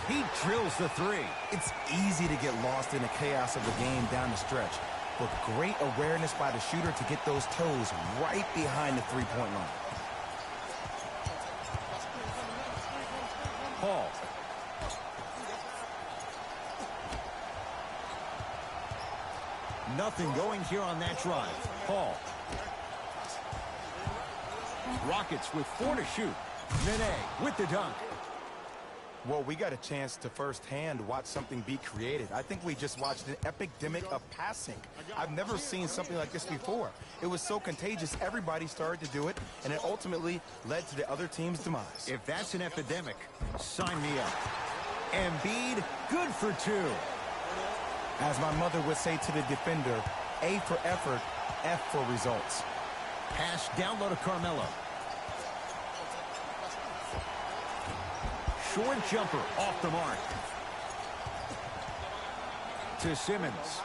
He drills the 3. It's easy to get lost in the chaos of the game down the stretch, but great awareness by the shooter to get those toes right behind the three-point line. Paul. Nothing going here on that drive. Paul. Rockets with 4 to shoot. Nene with the dunk. Well, we got a chance to firsthand watch something be created. I think we just watched an epidemic of passing. I've never seen something like this before. It was so contagious, everybody started to do it, and it ultimately led to the other team's demise. If that's an epidemic, sign me up. Embiid, good for 2. As my mother would say to the defender, A for effort, F for results. Pass down low to Carmelo. Short jumper off the mark. To Simmons.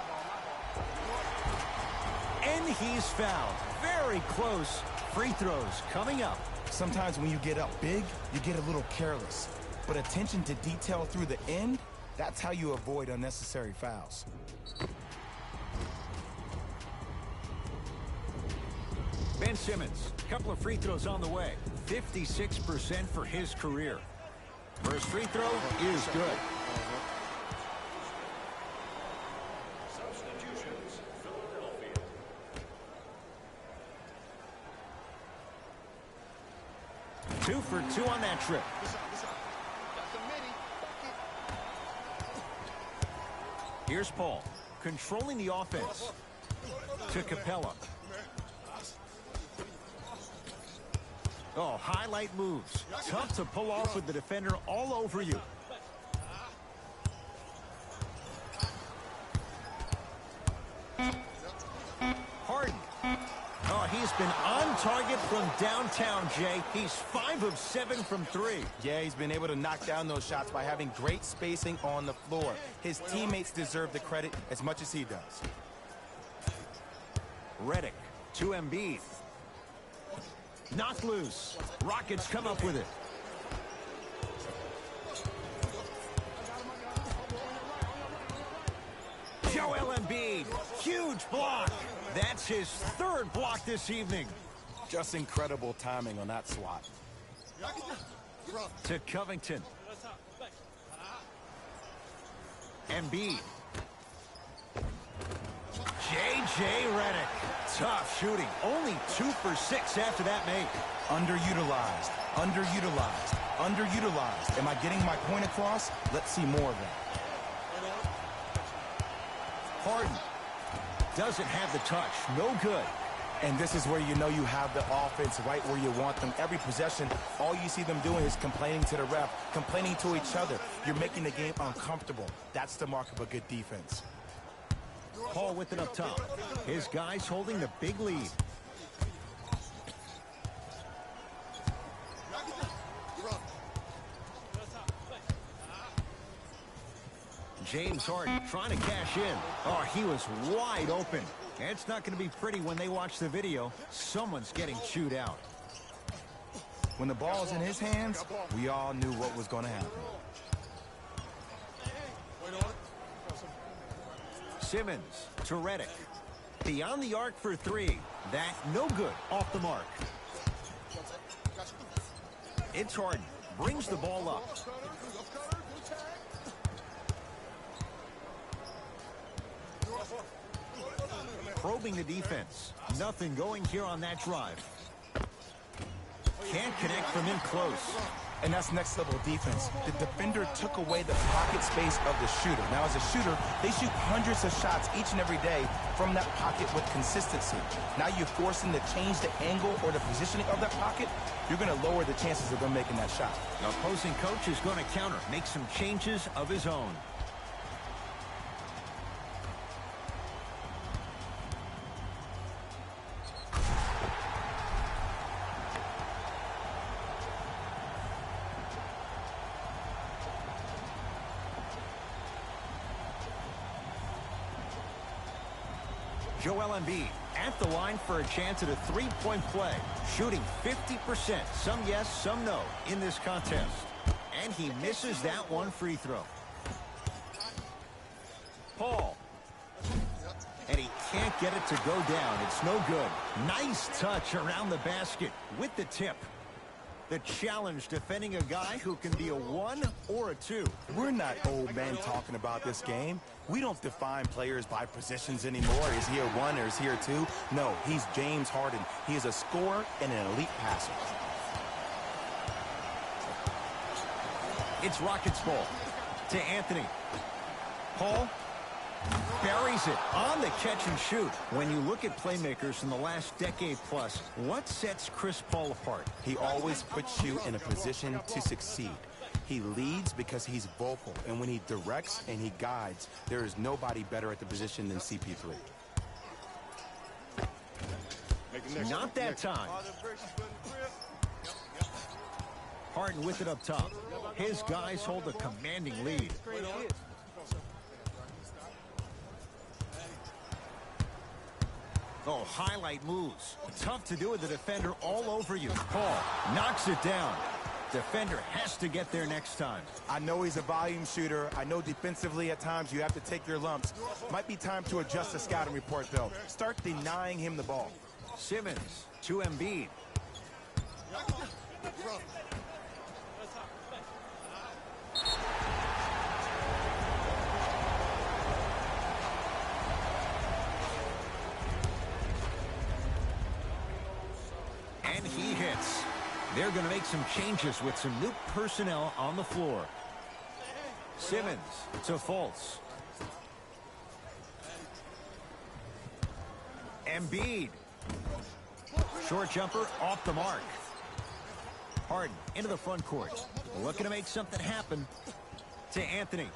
And he's fouled. Very close. Free throws coming up. Sometimes when you get up big, you get a little careless. But attention to detail through the end, that's how you avoid unnecessary fouls. Ben Simmons, a couple of free throws on the way. 56% for his career. First free throw is good. Substitutions, Philadelphia. 2 for 2 on that trip. Here's Paul, controlling the offense. To Capella. Oh, highlight moves. Tough to pull off with the defender all over you. Harden. Oh, he's been on target from downtown, Jay. He's 5 of 7 from 3. Yeah, he's been able to knock down those shots by having great spacing on the floor. His teammates deserve the credit as much as he does. Redick to Embiid. Knocked loose. Rockets come up with it. Joel Embiid. Huge block. That's his 3rd block this evening. Just incredible timing on that swat. To Covington. Embiid. J.J. Redick. Tough shooting. Only 2 for 6 after that make. Underutilized, underutilized, underutilized. Am I getting my point across? Let's see more of that. Harden doesn't have the touch. No good. And this is where you know you have the offense right where you want them. Every possession, all you see them doing is complaining to the ref, complaining to each other. You're making the game uncomfortable. That's the mark of a good defense. Paul with it up top. His guys holding the big lead. James Harden trying to cash in. Oh, he was wide open. It's not going to be pretty when they watch the video. Someone's getting chewed out. When the ball's in his hands, we all knew what was going to happen. Simmons to Redick. Beyond the arc for three. That no good. Off the mark. It's Harden. Brings the ball up. Probing the defense. Nothing going here on that drive. Can't connect from in close. And that's next level defense. The defender took away the pocket space of the shooter. Now, as a shooter, they shoot hundreds of shots each and every day from that pocket with consistency. Now you force them to change the angle or the positioning of that pocket, you're going to lower the chances of them making that shot. The opposing coach is going to counter, make some changes of his own. Joel Embiid at the line for a chance at a three-point play. Shooting 50%. Some yes, some no in this contest. And he misses that one free throw. Paul. And he can't get it to go down. It's no good. Nice touch around the basket with the tip. The challenge defending a guy who can be a 1 or a 2. We're not old men talking about this game. We don't define players by positions anymore. Is he a 1 or is he a 2? No, he's James Harden. He is a scorer and an elite passer. It's Rockets ball to Anthony. Paul buries it on the catch and shoot. When you look at playmakers in the last decade plus, what sets Chris Paul apart? He always puts you in a position to succeed. He leads because he's vocal, and when he directs and he guides, there is nobody better at the position than CP3. Not that time. Harden with it up top. His guys hold a commanding lead. Oh, highlight moves. Tough to do with the defender all over you. Paul knocks it down. Defender has to get there next time. I know he's a volume shooter. I know defensively at times you have to take your lumps. Might be time to adjust the scouting report, though. Start denying him the ball. Simmons to Embiid. And he hits. They're going to make some changes with some new personnel on the floor. Simmons to Fultz. Embiid. Short jumper off the mark. Harden into the front court. Looking to make something happen to Anthony.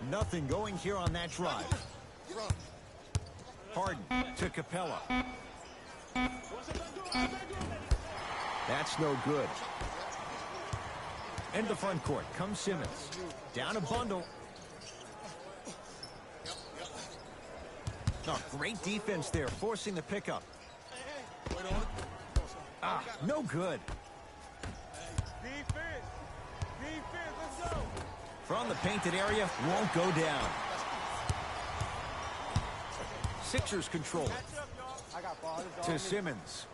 Nothing going here on that drive. Harden to Capella. That's no good. Into the front court comes Simmons. Down a bundle. Oh, great defense there, forcing the pickup. Ah, no good. From the painted area, won't go down. Sixers control it. To Simmons.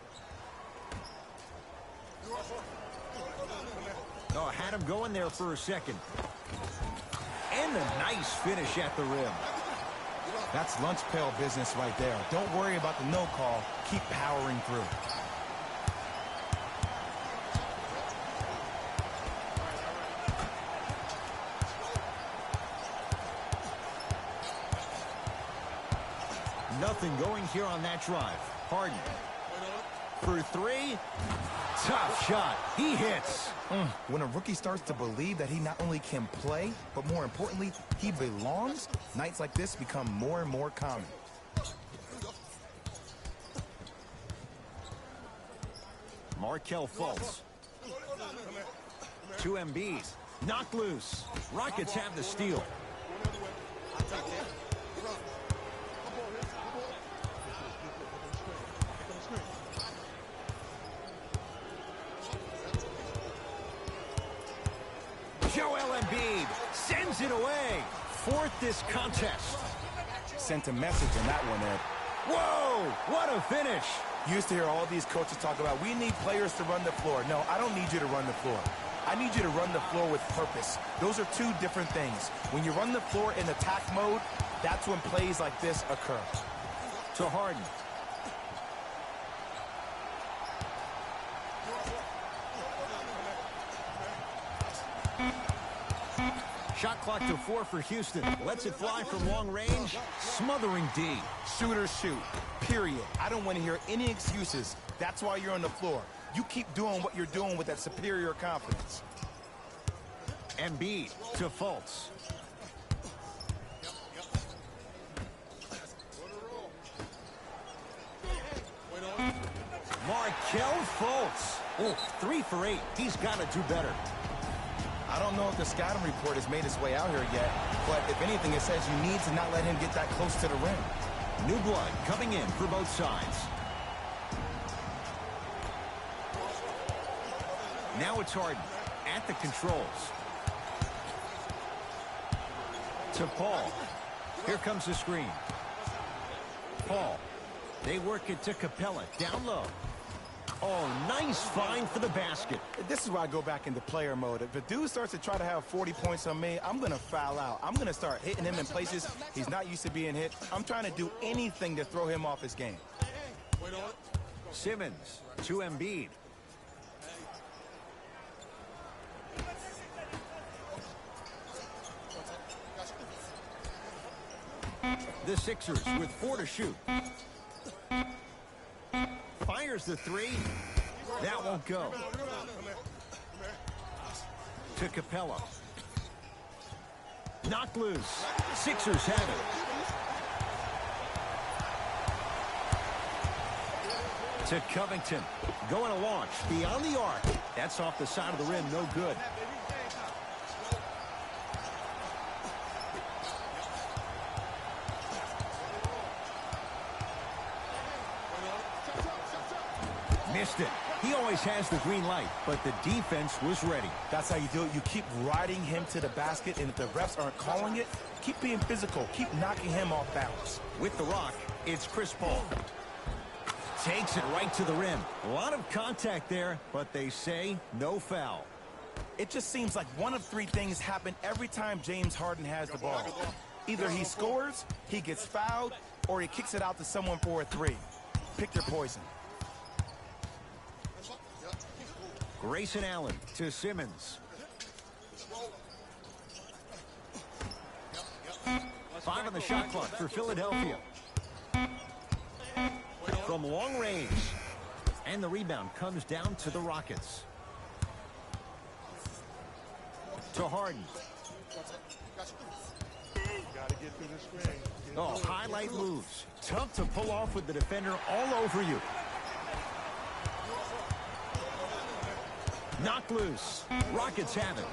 Oh, had him going there for a second. And a nice finish at the rim. That's lunch pail business right there. Don't worry about the no call. Keep powering through. nothing going here on that drive. Harden. For three. Tough shot. He hits. When a rookie starts to believe that he not only can play, but more importantly, he belongs, nights like this become more and more common. Markelle Fultz. To Embiid. Knocked loose. Rockets have the steal. Joel Embiid sends it away. Fourth this contest. Sent a message in that one, Ed. Whoa, what a finish. You used to hear all these coaches talk about, we need players to run the floor. No, I don't need you to run the floor. I need you to run the floor with purpose. Those are two different things. When you run the floor in attack mode, that's when plays like this occur. To Harden. Shot clock to 4 for Houston. Lets it fly from long range. Smothering D. Shooters shoot, period. I don't want to hear any excuses. That's why you're on the floor. You keep doing what you're doing with that superior confidence. Embiid to Fultz. Markelle Fultz. Oh, 3 for 8. He's got to do better. I don't know if the scouting report has made its way out here yet, but if anything, it says you need to not let him get that close to the rim. New blood coming in for both sides. Now it's Harden at the controls. To Paul. Here comes the screen. Paul. They work it to Capella. Down low. Oh, nice find for the basket. This is why I go back into player mode. If a dude starts to try to have 40 points on me, I'm going to foul out. I'm going to start hitting him in places he's not used to being hit. I'm trying to do anything to throw him off his game. Simmons to Embiid. The Sixers with 4 to shoot. Fires the 3. That won't go. To Capella. Knocked loose. Sixers have it. To Covington. Going to launch. Beyond the arc. That's off the side of the rim. No good. Missed it. He always has the green light, but the defense was ready. That's how you do it. You keep riding him to the basket, and if the refs aren't calling it, keep being physical. Keep knocking him off balance. With the rock, it's Chris Paul. Takes it right to the rim. A lot of contact there, but they say no foul. It just seems like one of 3 things happen every time James Harden has the ball. Either he scores, he gets fouled, or he kicks it out to someone for a 3. Pick your poison. Grayson Allen to Simmons. 5 on the shot clock for Philadelphia. From long range. And the rebound comes down to the Rockets. To Harden. Oh, highlight moves. Tough to pull off with the defender all over you. Knocked loose. Rockets have it.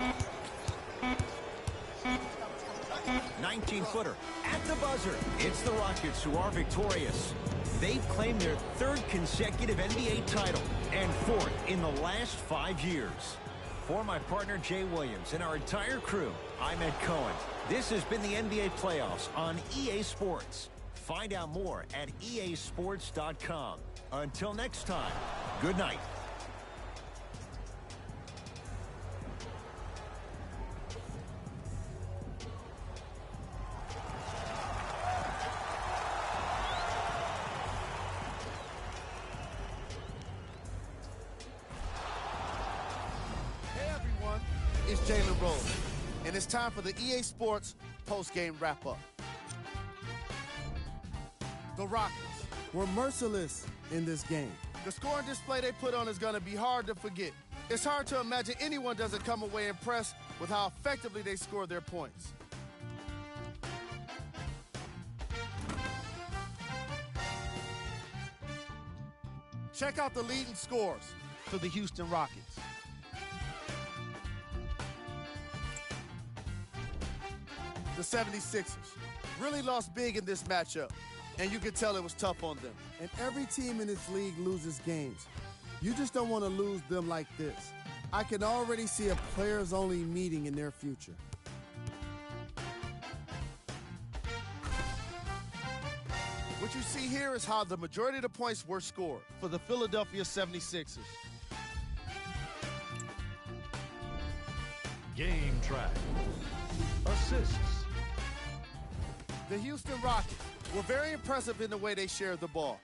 19-footer at the buzzer. It's the Rockets who are victorious. They've claimed their 3rd consecutive NBA title and 4th in the last 5 years. For my partner Jay Williams and our entire crew, I'm Ed Cohen. This has been the NBA playoffs on EA Sports. Find out more at easports.com. Until next time, good night. It's Jalen Rose, and it's time for the EA Sports post-game wrap-up. The Rockets were merciless in this game. The scoring display they put on is going to be hard to forget. It's hard to imagine anyone doesn't come away impressed with how effectively they score their points. Check out the leading scores for the Houston Rockets. The 76ers really lost big in this matchup, and you could tell it was tough on them. And every team in this league loses games. You just don't want to lose them like this. I can already see a players-only meeting in their future. What you see here is how the majority of the points were scored for the Philadelphia 76ers. Game track. Assists. The Houston Rockets were very impressive in the way they shared the ball,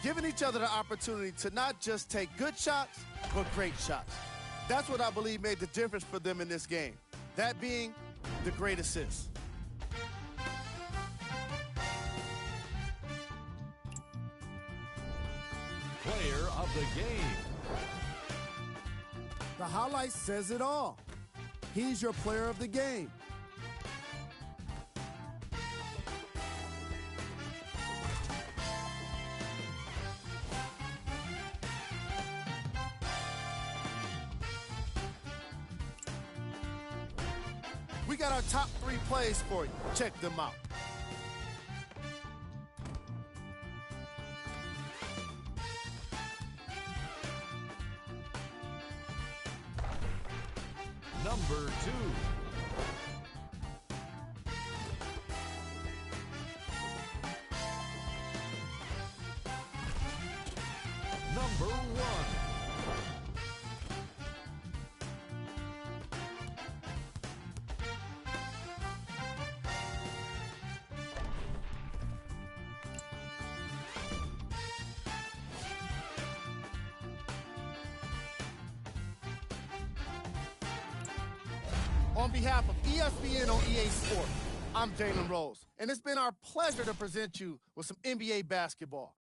giving each other the opportunity to not just take good shots, but great shots. That's what I believe made the difference for them in this game, that being the great assists. Player of the game. The highlight says it all. He's your player of the game. We got our top 3 plays for you. Check them out. Number 2. Number 1. On behalf of ESPN on EA Sports, I'm Jalen Rose, and it's been our pleasure to present you with some NBA basketball.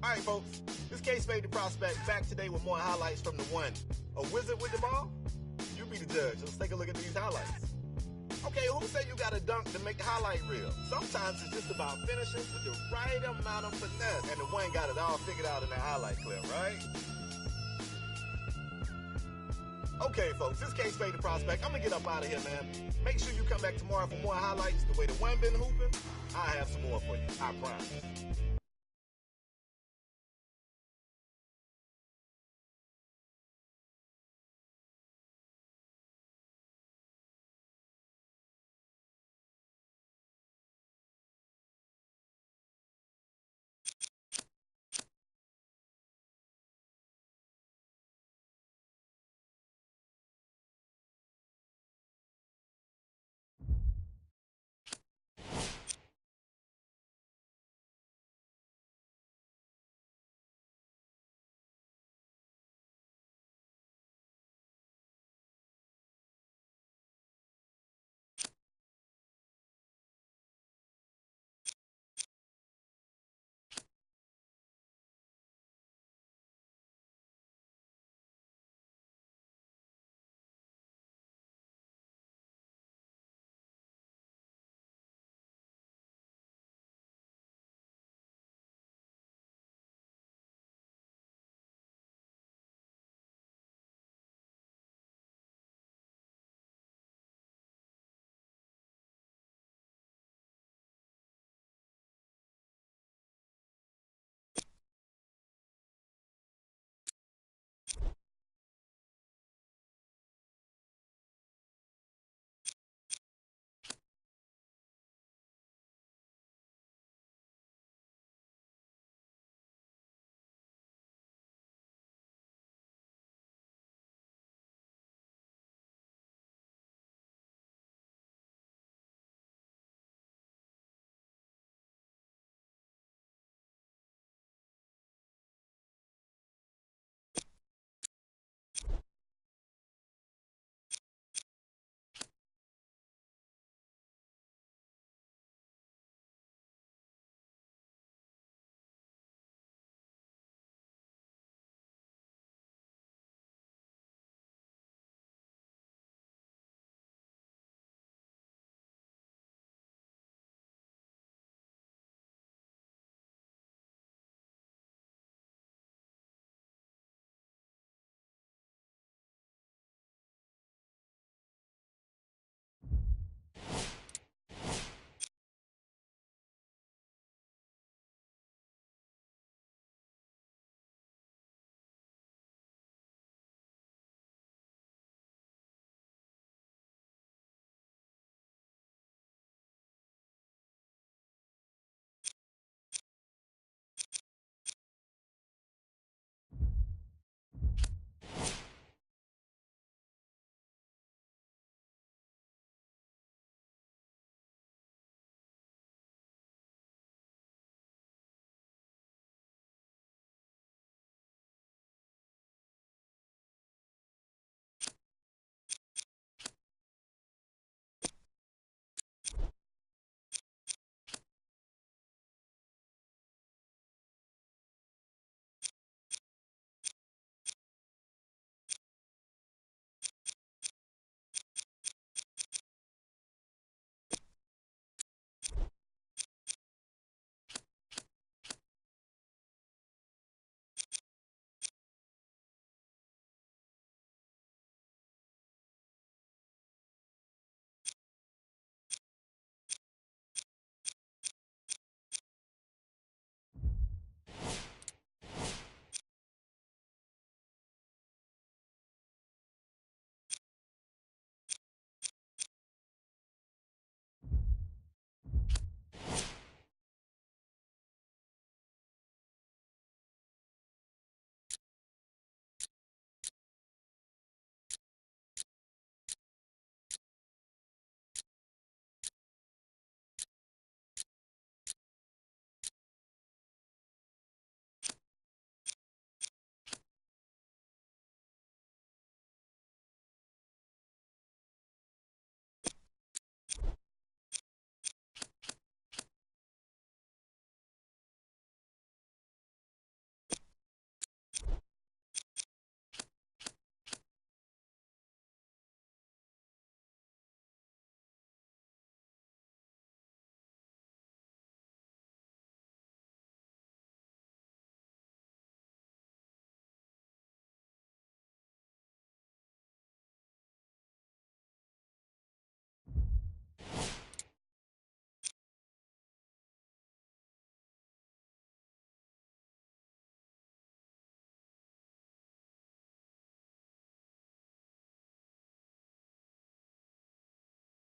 All right, folks, this Case Fade the Prospect back today with more highlights from the one. A wizard with the ball? You be the judge. Let's take a look at these highlights. Okay, who said you got to dunk to make the highlight reel? Sometimes it's just about finishing with the right amount of finesse, and the one got it all figured out in that highlight clip, right? Okay, folks, this Case Fade the Prospect. I'm going to get up out of here, man. Make sure you come back tomorrow for more highlights. The way the one been hooping, I have some more for you. I promise.